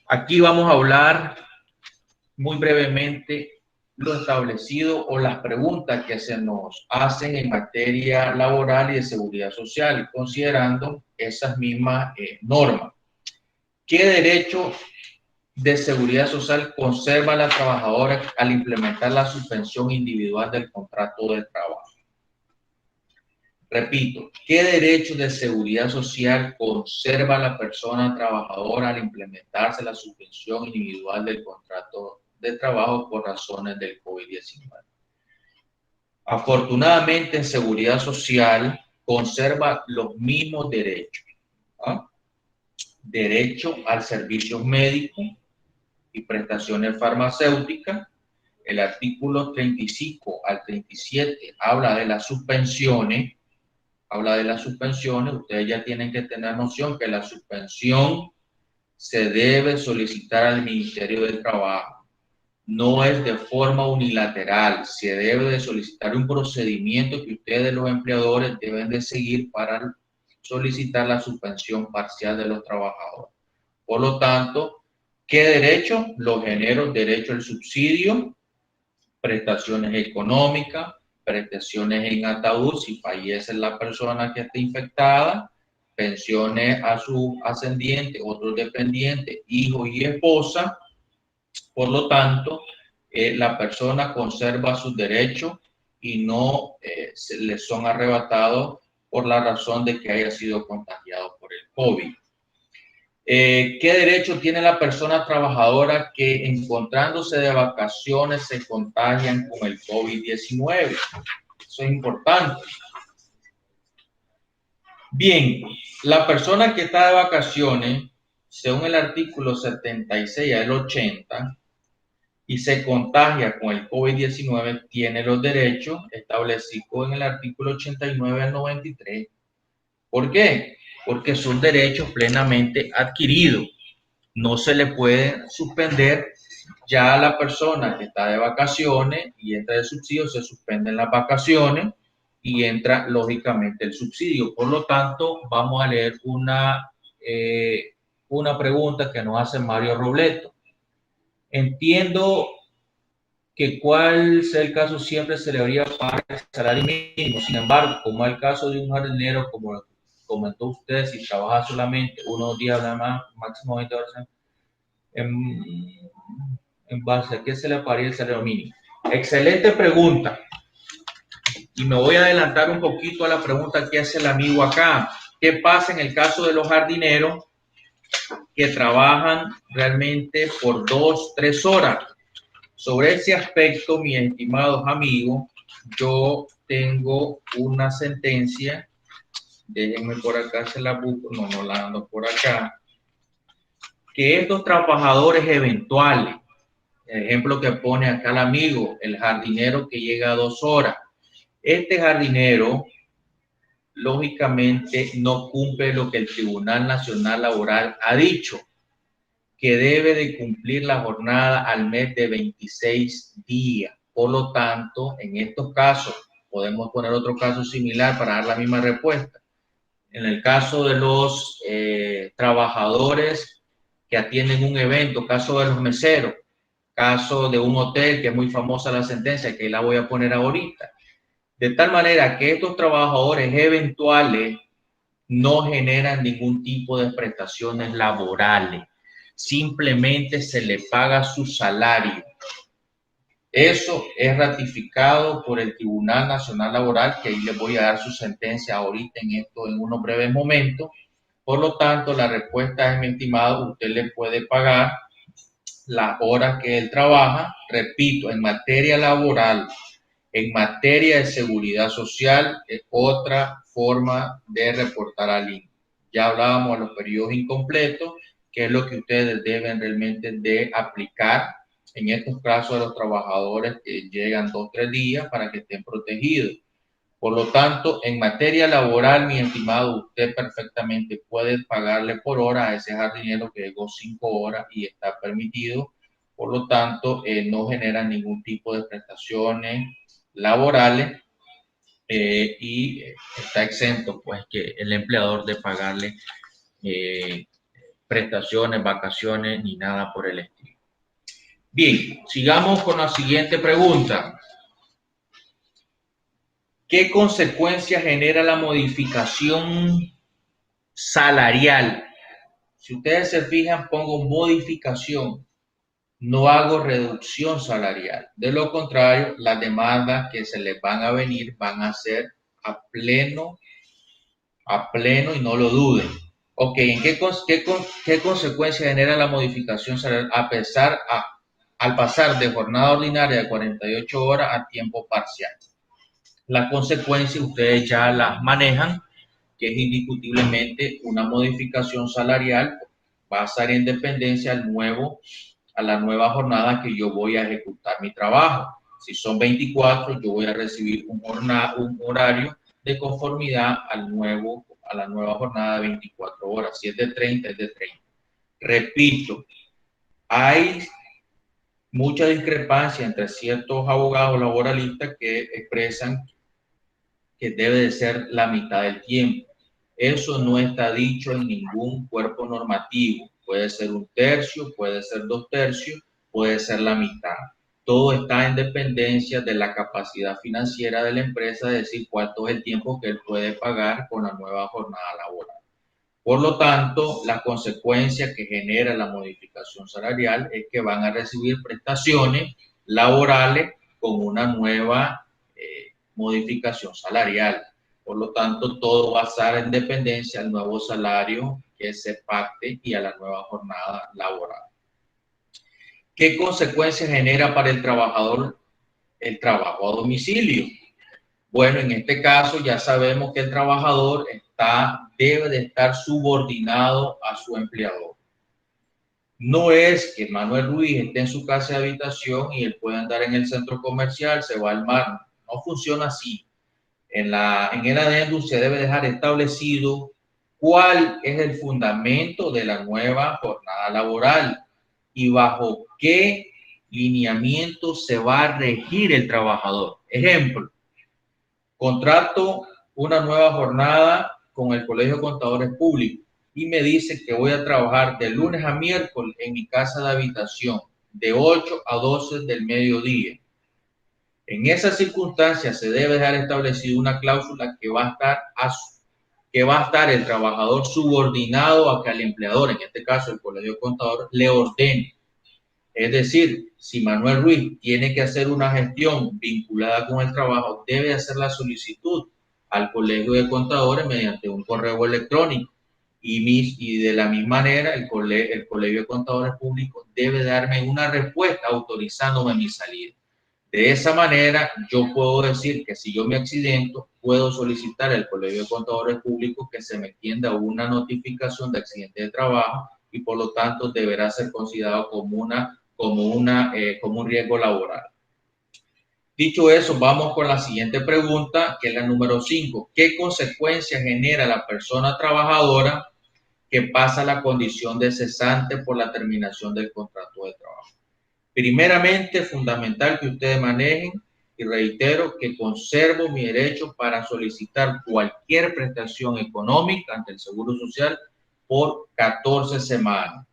Aquí vamos a hablar muy brevemente lo establecido o las preguntas que se nos hacen en materia laboral y de seguridad social, considerando esas mismas normas. ¿Qué derecho de seguridad social conserva la trabajadora al implementar la suspensión individual del contrato de trabajo? Repito, ¿qué derecho de seguridad social conserva la persona trabajadora al implementarse la suspensión individual del contrato de trabajo por razones del COVID-19? Afortunadamente, en seguridad social conserva los mismos derechos. ¿Ah? Derecho al servicio médico y prestaciones farmacéuticas. El artículo 35 al 37 habla de las suspensiones. Ustedes ya tienen que tener noción que la suspensión se debe solicitar al Ministerio del Trabajo. No es de forma unilateral, se debe de solicitar un procedimiento que ustedes los empleadores deben de seguir para solicitar la suspensión parcial de los trabajadores. Por lo tanto, ¿qué derecho? Los genera derecho al subsidio, prestaciones económicas, prestaciones en ataúd si fallece la persona que esté infectada, pensiones a su ascendiente, otros dependientes, hijo y esposa. Por lo tanto, la persona conserva sus derechos y no se le son arrebatados por la razón de que haya sido contagiado por el COVID. ¿Qué derecho tiene la persona trabajadora que encontrándose de vacaciones se contagian con el COVID-19? Eso es importante. Bien, la persona que está de vacaciones, según el artículo 76 al 80, y se contagia con el COVID-19, tiene los derechos establecidos en el artículo 89 al 93. ¿Por qué? Porque son derechos plenamente adquiridos. No se le puede suspender ya a la persona que está de vacaciones y entra el subsidio, se suspenden las vacaciones y entra lógicamente el subsidio. Por lo tanto, vamos a leer una pregunta que nos hace Mario Robleto. Entiendo que cuál sea el caso siempre se le debería pagar el salario mínimo. Sin embargo, como es el caso de un jardinero, como comentó usted, si trabaja solamente unos días nada más, máximo 20 horas, en base a qué se le pagaría el salario mínimo. Excelente pregunta. Y me voy a adelantar un poquito a la pregunta que hace el amigo acá. ¿Qué pasa en el caso de los jardineros que trabajan realmente por 2, 3 horas? Sobre ese aspecto, mis estimados amigos, yo tengo una sentencia, déjenme por acá, se la busco, no la ando por acá, que estos trabajadores eventuales, el ejemplo que pone acá el amigo, el jardinero que llega a 2 horas, este jardinero lógicamente no cumple lo que el Tribunal Nacional Laboral ha dicho, que debe de cumplir la jornada al mes de 26 días. Por lo tanto, en estos casos, podemos poner otro caso similar para dar la misma respuesta. En el caso de los trabajadores que atienden un evento, caso de los meseros, caso de un hotel, que es muy famosa la sentencia, que la voy a poner ahorita. De tal manera que estos trabajadores eventuales no generan ningún tipo de prestaciones laborales. Simplemente se le paga su salario. Eso es ratificado por el Tribunal Nacional Laboral, que ahí les voy a dar su sentencia ahorita en unos breves momentos. Por lo tanto, la respuesta es, mi estimado, usted le puede pagar las horas que él trabaja, repito, en materia laboral, en materia de seguridad social, es otra forma de reportar al INE. Ya hablábamos de los periodos incompletos, que es lo que ustedes deben realmente de aplicar en estos casos de los trabajadores que llegan 2 o 3 días para que estén protegidos. Por lo tanto, en materia laboral, mi estimado, usted perfectamente puede pagarle por hora a ese jardinero que llegó 5 horas y está permitido. Por lo tanto, no genera ningún tipo de prestaciones laborales y está exento, pues, que el empleador de pagarle prestaciones, vacaciones ni nada por el estilo. Bien, sigamos con la siguiente pregunta. ¿Qué consecuencias genera la modificación salarial? Si ustedes se fijan, pongo modificación, no hago reducción salarial. De lo contrario, las demandas que se les van a venir van a ser a pleno y no lo duden. Ok, ¿en qué consecuencia genera la modificación salarial al pasar de jornada ordinaria de 48 horas a tiempo parcial? Las consecuencias ustedes ya las manejan, que es indiscutiblemente una modificación salarial, va a estar en dependencia a la nueva jornada que yo voy a ejecutar mi trabajo. Si son 24, yo voy a recibir un horario de conformidad a la nueva jornada de 24 horas. Si es de 30, es de 30. Repito, hay mucha discrepancia entre ciertos abogados laboralistas que expresan que debe de ser la mitad del tiempo. Eso no está dicho en ningún cuerpo normativo. Puede ser 1/3, puede ser 2/3, puede ser la mitad. Todo está en dependencia de la capacidad financiera de la empresa, de decir cuánto es el tiempo que él puede pagar con la nueva jornada laboral. Por lo tanto, la consecuencia que genera la modificación salarial es que van a recibir prestaciones laborales con una nueva modificación salarial. Por lo tanto, todo va a estar en dependencia al nuevo salario que se pacte y a la nueva jornada laboral. ¿Qué consecuencias genera para el trabajador el trabajo a domicilio? Bueno, en este caso ya sabemos que el trabajador debe de estar subordinado a su empleador. No es que Manuel Ruiz esté en su casa de habitación y él puede andar en el centro comercial, se va al mar. No funciona así. En el adendum se debe dejar establecido cuál es el fundamento de la nueva jornada laboral y bajo qué lineamiento se va a regir el trabajador. Ejemplo, contrato una nueva jornada con el Colegio de Contadores Públicos y me dice que voy a trabajar de lunes a miércoles en mi casa de habitación de 8 a 12 del mediodía. En esas circunstancias se debe dejar establecida una cláusula que va a estar el trabajador subordinado a que al empleador, en este caso el Colegio de Contadores, le ordene. Es decir, si Manuel Ruiz tiene que hacer una gestión vinculada con el trabajo, debe hacer la solicitud al Colegio de Contadores mediante un correo electrónico. Y de la misma manera, el Colegio de Contadores Públicos debe darme una respuesta autorizándome mi salida. De esa manera, yo puedo decir que si yo me accidento, puedo solicitar al Colegio de Contadores Públicos que se me extienda una notificación de accidente de trabajo y por lo tanto deberá ser considerado como un riesgo laboral. Dicho eso, vamos con la siguiente pregunta, que es la número 5. ¿Qué consecuencias genera la persona trabajadora que pasa la condición de cesante por la terminación del contrato de trabajo? Primeramente, fundamental que ustedes manejen y reitero que conservo mi derecho para solicitar cualquier prestación económica ante el Seguro Social por 14 semanas.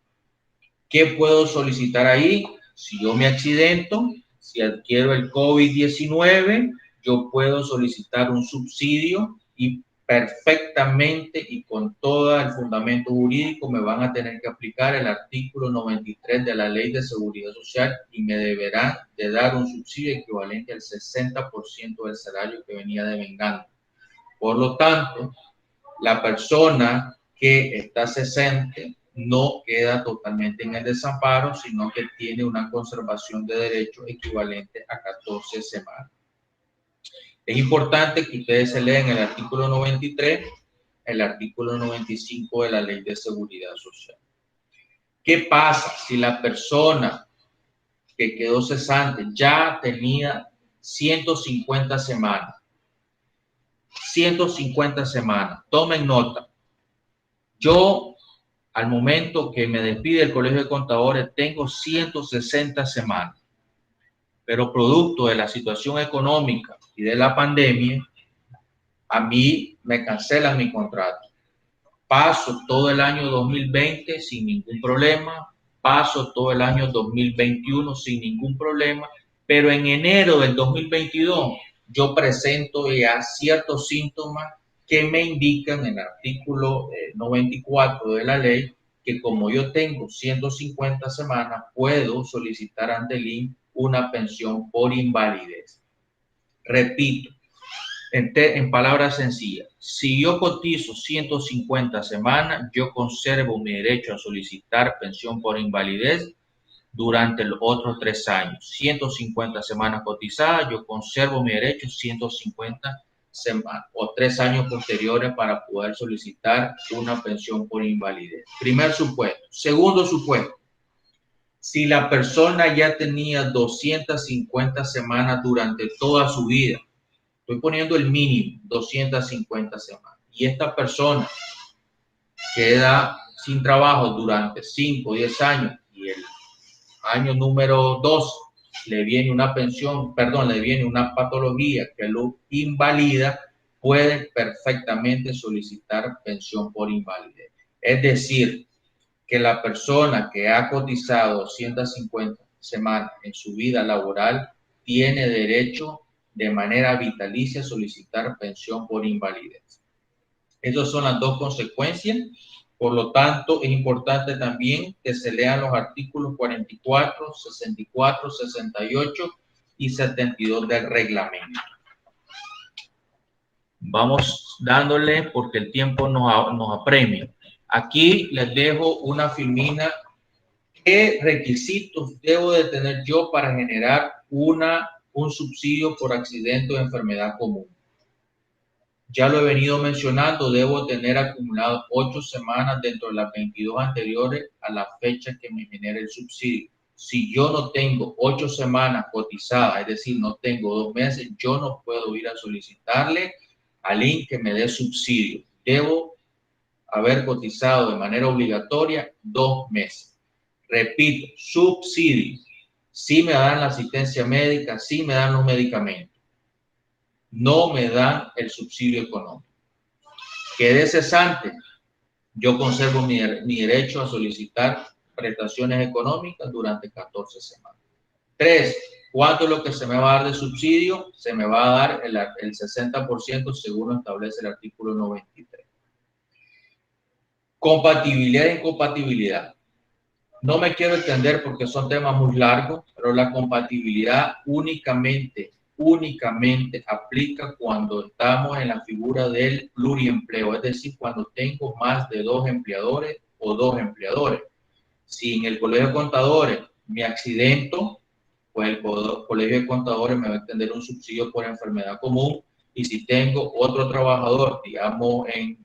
¿Qué puedo solicitar ahí? Si yo me accidento, si adquiero el COVID-19, yo puedo solicitar un subsidio y perfectamente y con todo el fundamento jurídico me van a tener que aplicar el artículo 93 de la Ley de Seguridad Social y me deberán de dar un subsidio equivalente al 60% del salario que venía devengando. Por lo tanto, la persona que está cesante no queda totalmente en el desamparo, sino que tiene una conservación de derechos equivalente a 14 semanas. Es importante que ustedes se lean el artículo 93, el artículo 95 de la Ley de Seguridad Social. ¿Qué pasa si la persona que quedó cesante ya tenía 150 semanas? 150 semanas. Tomen nota. Yo, al momento que me despide el Colegio de Contadores, tengo 160 semanas. Pero producto de la situación económica y de la pandemia, a mí me cancelan mi contrato. Paso todo el año 2020 sin ningún problema, paso todo el año 2021 sin ningún problema, pero en enero del 2022 yo presento ya ciertos síntomas que me indican en el artículo 94 de la ley que como yo tengo 150 semanas, puedo solicitar ante el INS una pensión por invalidez. Repito, en palabras sencillas, si yo cotizo 150 semanas, yo conservo mi derecho a solicitar pensión por invalidez durante los otros 3 años. 150 semanas cotizadas, yo conservo mi derecho 150 semanas o 3 años posteriores para poder solicitar una pensión por invalidez. Primer supuesto. Segundo supuesto, si la persona ya tenía 250 semanas durante toda su vida, estoy poniendo el mínimo, 250 semanas, y esta persona queda sin trabajo durante 5 o 10 años y el año número 2 le viene una pensión, perdón, le viene una patología que lo invalida, puede perfectamente solicitar pensión por invalidez. Es decir, que la persona que ha cotizado 250 semanas en su vida laboral tiene derecho de manera vitalicia a solicitar pensión por invalidez. Esas son las dos consecuencias. Por lo tanto, es importante también que se lean los artículos 44, 64, 68 y 72 del reglamento. Vamos dándole porque el tiempo nos apremia. Aquí les dejo una filmina. ¿Qué requisitos debo de tener yo para generar un subsidio por accidente o enfermedad común? Ya lo he venido mencionando, debo tener acumulado 8 semanas dentro de las 22 anteriores a la fecha que me genere el subsidio. Si yo no tengo 8 semanas cotizadas, es decir, no tengo 2 meses, yo no puedo ir a solicitarle al INS que me dé subsidio. Debo haber cotizado de manera obligatoria 2 meses. Repito, subsidio. Sí me dan la asistencia médica, sí me dan los medicamentos. No me dan el subsidio económico. Quedé cesante, yo conservo mi derecho a solicitar prestaciones económicas durante 14 semanas. 3. ¿Cuánto es lo que se me va a dar de subsidio? Se me va a dar el 60% según lo establece el artículo 93. Compatibilidad e incompatibilidad. No me quiero extender porque son temas muy largos, pero la compatibilidad únicamente aplica cuando estamos en la figura del pluriempleo, es decir, cuando tengo más de 2 empleadores o 2 empleadores. Si en el Colegio de Contadores me accidento, pues el Colegio de Contadores me va a extender un subsidio por enfermedad común, y si tengo otro trabajador, digamos, en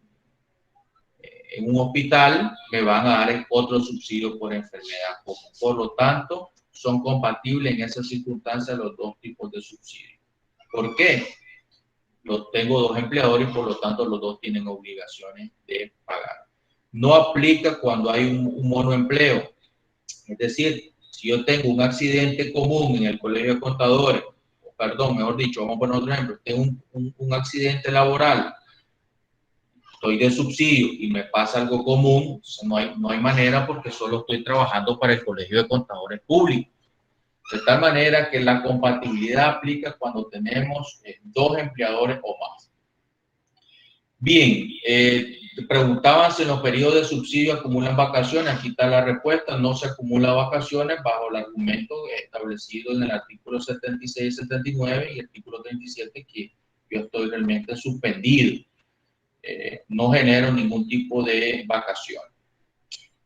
un hospital, me van a dar otro subsidio por enfermedad común. Por lo tanto, son compatibles en esas circunstancias los dos tipos de subsidios. ¿Por qué? Tengo 2 empleadores y por lo tanto los 2 tienen obligaciones de pagar. No aplica cuando hay un monoempleo. Es decir, si yo tengo un accidente común en el Colegio de Contadores, perdón, mejor dicho, vamos a poner otro ejemplo, tengo un accidente laboral, estoy de subsidio y me pasa algo común, no hay manera porque solo estoy trabajando para el Colegio de Contadores Públicos. De tal manera que la compatibilidad aplica cuando tenemos 2 empleadores o más. Bien, preguntaban si en los periodos de subsidio acumulan vacaciones. Aquí está la respuesta: no se acumulan vacaciones bajo el argumento establecido en el artículo 76 y 79 y el artículo 37, que yo estoy realmente suspendido. No genero ningún tipo de vacación.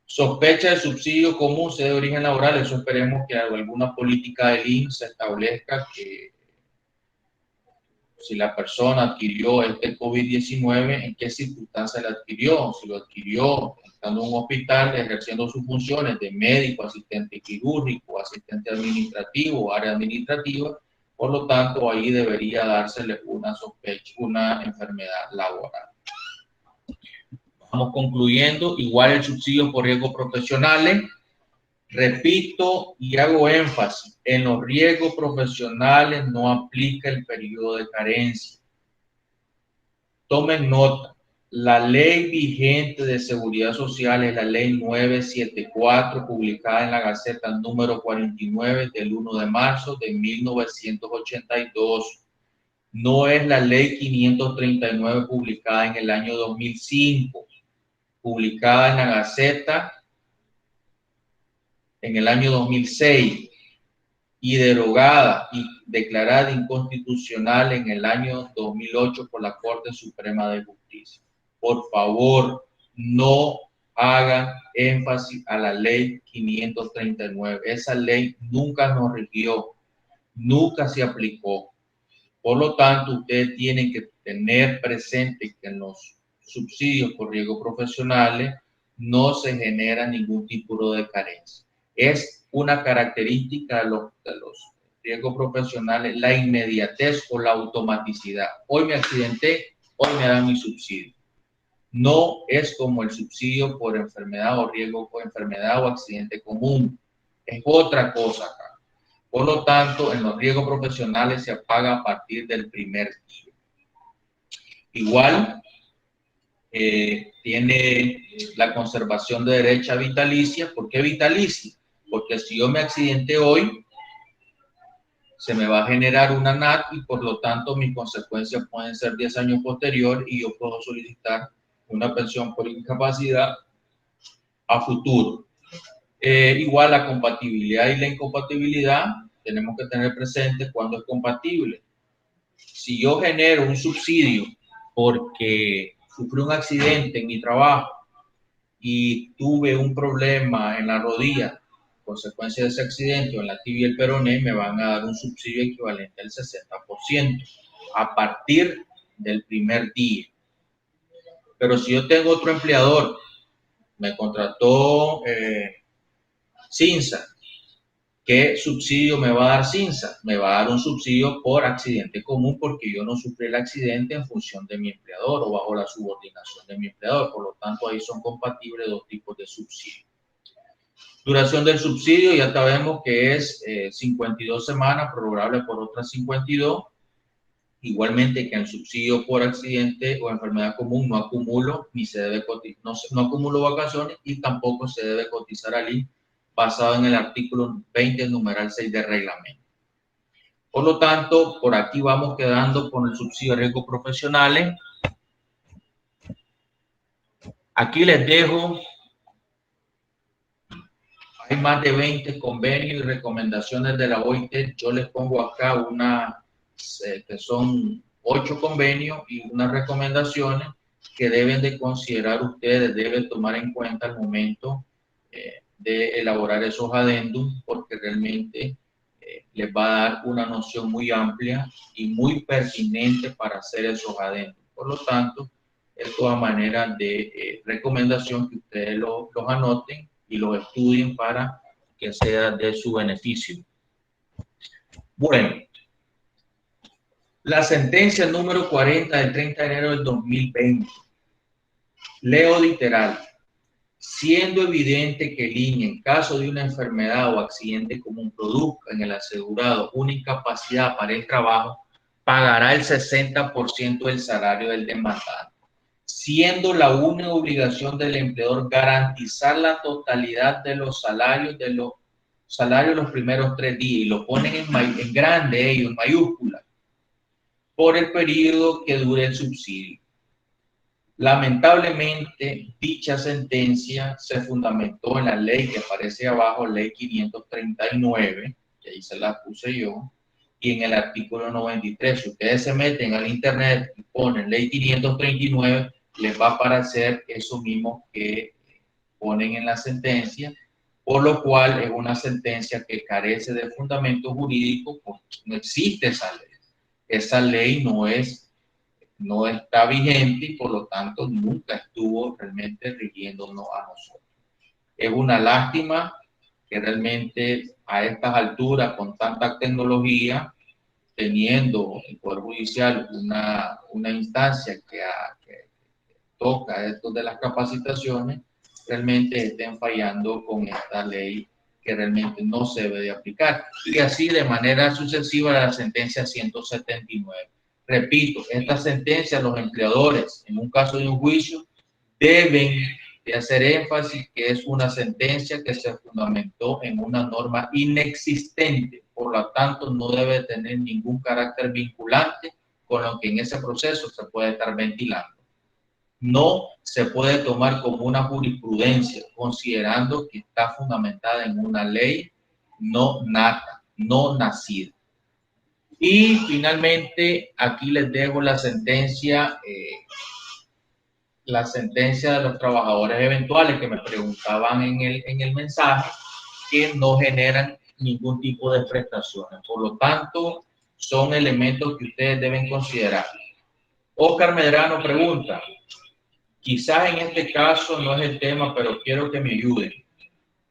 Sospecha de subsidio común, sede de origen laboral. Eso esperemos que alguna política del INSS establezca que si la persona adquirió este COVID-19, ¿en qué circunstancia la adquirió? Si lo adquirió estando en un hospital ejerciendo sus funciones de médico, asistente quirúrgico, asistente administrativo, área administrativa, por lo tanto ahí debería dársele una sospecha, una enfermedad laboral. Vamos concluyendo. Igual el subsidio por riesgos profesionales. Repito y hago énfasis: en los riesgos profesionales no aplica el periodo de carencia. Tomen nota: la ley vigente de seguridad social es la ley 974, publicada en la Gaceta número 49 del 1 de marzo de 1982. No es la ley 539, publicada en el año 2005, publicada en la Gaceta en el año 2006 y derogada y declarada inconstitucional en el año 2008 por la Corte Suprema de Justicia. Por favor, no hagan énfasis a la ley 539. Esa ley nunca nos rigió, nunca se aplicó. Por lo tanto, ustedes tienen que tener presente que en los subsidios por riesgos profesionales no se genera ningún tipo de carencia. Es una característica de los riesgos profesionales la inmediatez o la automaticidad. Hoy me accidenté, hoy me dan mi subsidio. No es como el subsidio por enfermedad o riesgo por enfermedad o accidente común. Es otra cosa acá. Por lo tanto, en los riesgos profesionales se paga a partir del primer día. Igual, tiene la conservación de derecha vitalicia. ¿Por qué vitalicia? Porque si yo me accidenté hoy, se me va a generar una NAT y por lo tanto mis consecuencias pueden ser 10 años posterior y yo puedo solicitar una pensión por incapacidad a futuro. Igual la compatibilidad y la incompatibilidad, tenemos que tener presente cuándo es compatible. Si yo genero un subsidio porque sufrí un accidente en mi trabajo y tuve un problema en la rodilla, consecuencia de ese accidente, o en la tibia y el peroné, me van a dar un subsidio equivalente al 60% a partir del primer día. Pero si yo tengo otro empleador, me contrató Cinsa, ¿qué subsidio me va a dar Cinsa? Me va a dar un subsidio por accidente común porque yo no sufrí el accidente en función de mi empleador o bajo la subordinación de mi empleador. Por lo tanto, ahí son compatibles dos tipos de subsidio. Duración del subsidio, ya sabemos que es 52 semanas, prorrogable por otras 52. Igualmente que en el subsidio por accidente o enfermedad común no acumulo ni se debe cotizar, no acumulo vacaciones y tampoco se debe cotizar al INSS basado en el artículo 20, numeral 6 del reglamento. Por lo tanto, por aquí vamos quedando con el subsidio de riesgos profesionales. Aquí les dejo, hay más de 20 convenios y recomendaciones de la OIT. Yo les pongo acá una que son 8 convenios y unas recomendaciones que deben de considerar ustedes, deben tomar en cuenta al momento de elaborar esos adendum, porque realmente les va a dar una noción muy amplia y muy pertinente para hacer esos adendum. Por lo tanto, es toda manera de recomendación que ustedes los anoten y los estudien para que sea de su beneficio. Bueno, la sentencia número 40 del 30 de enero del 2020. Leo literal. Siendo evidente que el INE, en caso de una enfermedad o accidente común, produzca en el asegurado una incapacidad para el trabajo, pagará el 60% del salario del demandante, siendo la única obligación del empleador garantizar la totalidad de los salarios de los salario los primeros 3 días, y lo ponen en grande ellos, en mayúscula, por el periodo que dure el subsidio. Lamentablemente, dicha sentencia se fundamentó en la ley que aparece abajo, ley 539, que ahí se la puse yo, y en el artículo 93. Si ustedes se meten al internet y ponen ley 539, les va a aparecer eso mismo que ponen en la sentencia, por lo cual es una sentencia que carece de fundamento jurídico, porque no existe esa ley. Esa ley no está vigente y por lo tanto nunca estuvo realmente rigiéndonos a nosotros. Es una lástima que realmente a estas alturas, con tanta tecnología, teniendo el Poder Judicial una instancia que toca esto de las capacitaciones, realmente estén fallando con esta ley que realmente no se debe de aplicar. Y así de manera sucesiva la sentencia 179. Repito, esta sentencia, los empleadores, en un caso de un juicio, deben de hacer énfasis que es una sentencia que se fundamentó en una norma inexistente, por lo tanto no debe tener ningún carácter vinculante con lo que en ese proceso se puede estar ventilando. No se puede tomar como una jurisprudencia, considerando que está fundamentada en una ley no nata, no nacida. Y finalmente, aquí les dejo la sentencia de los trabajadores eventuales que me preguntaban en el mensaje, que no generan ningún tipo de prestaciones. Por lo tanto, son elementos que ustedes deben considerar. Oscar Medrano pregunta, quizás en este caso no es el tema, pero quiero que me ayuden.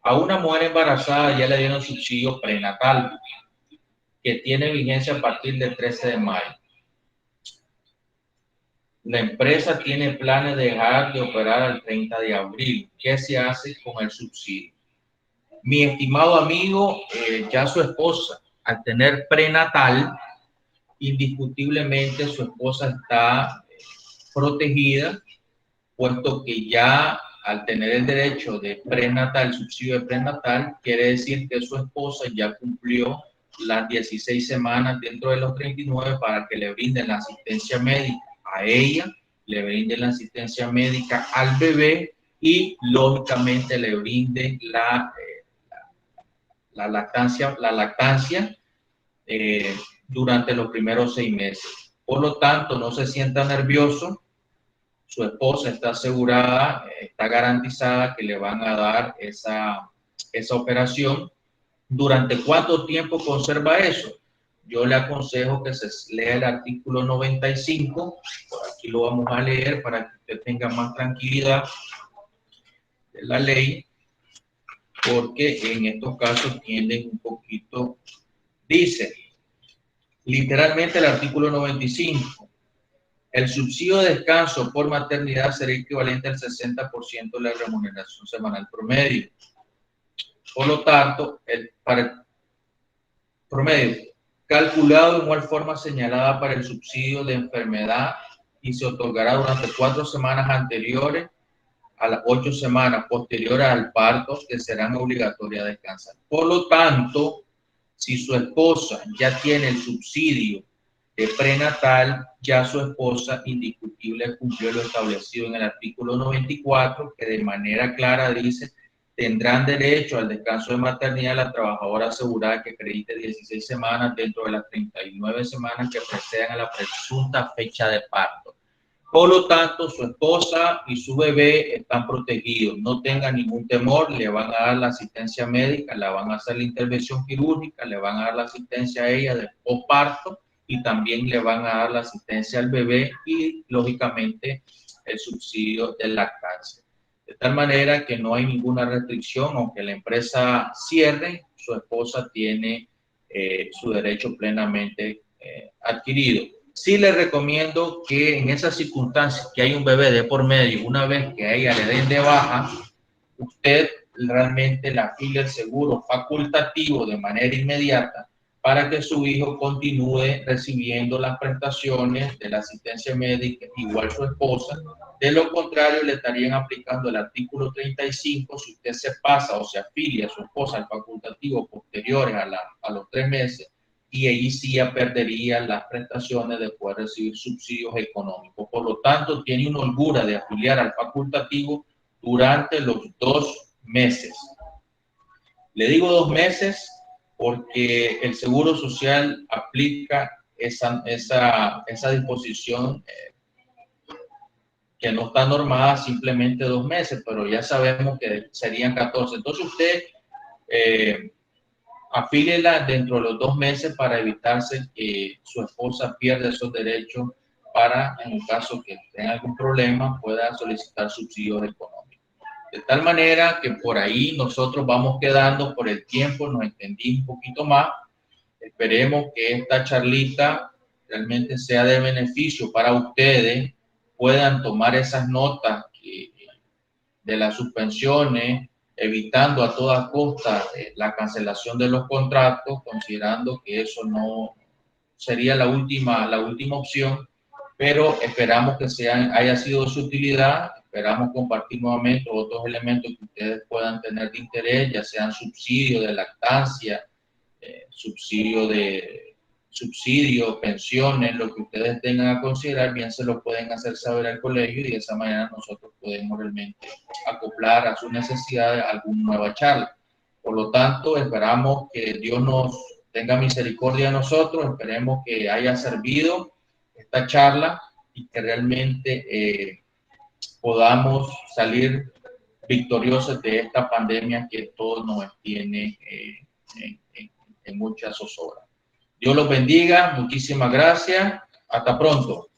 A una mujer embarazada ya le dieron subsidio prenatal, que tiene vigencia a partir del 13 de mayo. La empresa tiene planes de dejar de operar al 30 de abril. ¿Qué se hace con el subsidio? Mi estimado amigo, ya su esposa, al tener prenatal, indiscutiblemente su esposa está protegida, puesto que ya al tener el derecho de prenatal, el subsidio de prenatal, quiere decir que su esposa ya cumplió las 16 semanas dentro de los 39 para que le brinden la asistencia médica a ella, le brinden la asistencia médica al bebé y lógicamente le brinden la lactancia durante los primeros 6 meses. Por lo tanto, no se sienta nervioso. Su esposa está asegurada, está garantizada que le van a dar esa operación. ¿Durante cuánto tiempo conserva eso? Yo le aconsejo que se lea el artículo 95, por aquí lo vamos a leer para que usted tenga más tranquilidad de la ley, porque en estos casos tienden un poquito, dice literalmente el artículo 95, el subsidio de descanso por maternidad será equivalente al 60% de la remuneración semanal promedio. Por lo tanto, para el promedio, calculado de igual forma señalada para el subsidio de enfermedad y se otorgará durante 4 semanas anteriores a las 8 semanas posteriores al parto, que serán obligatorias a descansar. Por lo tanto, si su esposa ya tiene el subsidio de prenatal, ya su esposa indiscutible cumplió lo establecido en el artículo 94, que de manera clara dice: tendrán derecho al descanso de maternidad la trabajadora asegurada que acredite 16 semanas dentro de las 39 semanas que precedan a la presunta fecha de parto. Por lo tanto, su esposa y su bebé están protegidos. No tengan ningún temor, le van a dar la asistencia médica, le van a hacer la intervención quirúrgica, le van a dar la asistencia a ella de posparto y también le van a dar la asistencia al bebé y, lógicamente, el subsidio de lactancia. De tal manera que no hay ninguna restricción, aunque la empresa cierre, su esposa tiene su derecho plenamente adquirido. Sí les recomiendo que en esas circunstancias que hay un bebé de por medio, una vez que a ella le den de baja, usted realmente le afile el seguro facultativo de manera inmediata para que su hijo continúe recibiendo las prestaciones de la asistencia médica, igual su esposa. De lo contrario, le estarían aplicando el artículo 35 si usted se pasa o se afilia a su esposa al facultativo posteriores a los 3 meses, y ahí sí ya perdería las prestaciones de poder recibir subsidios económicos. Por lo tanto, tiene una holgura de afiliar al facultativo durante los 2 meses. Le digo 2 meses porque el Seguro Social aplica esa disposición que no está normada, simplemente 2 meses, pero ya sabemos que serían 14. Entonces usted afíliela dentro de los 2 meses para evitarse que su esposa pierda esos derechos para, en el caso que tenga algún problema, pueda solicitar subsidios económicos. De tal manera que por ahí nosotros vamos quedando por el tiempo, nos entendí un poquito más. Esperemos que esta charlita realmente sea de beneficio para ustedes, puedan tomar esas notas de las suspensiones, evitando a toda costa la cancelación de los contratos, considerando que eso no sería la última opción, pero esperamos que haya sido de su utilidad. Esperamos compartir nuevamente otros elementos que ustedes puedan tener de interés, ya sean subsidio de lactancia, subsidio, pensiones, lo que ustedes tengan a considerar, bien se lo pueden hacer saber al colegio, y de esa manera nosotros podemos realmente acoplar a sus necesidades alguna nueva charla. Por lo tanto, esperamos que Dios nos tenga misericordia de nosotros, esperemos que haya servido esta charla y que realmente podamos salir victoriosos de esta pandemia que todos nos tiene en muchas zozobras. Dios los bendiga, muchísimas gracias, hasta pronto.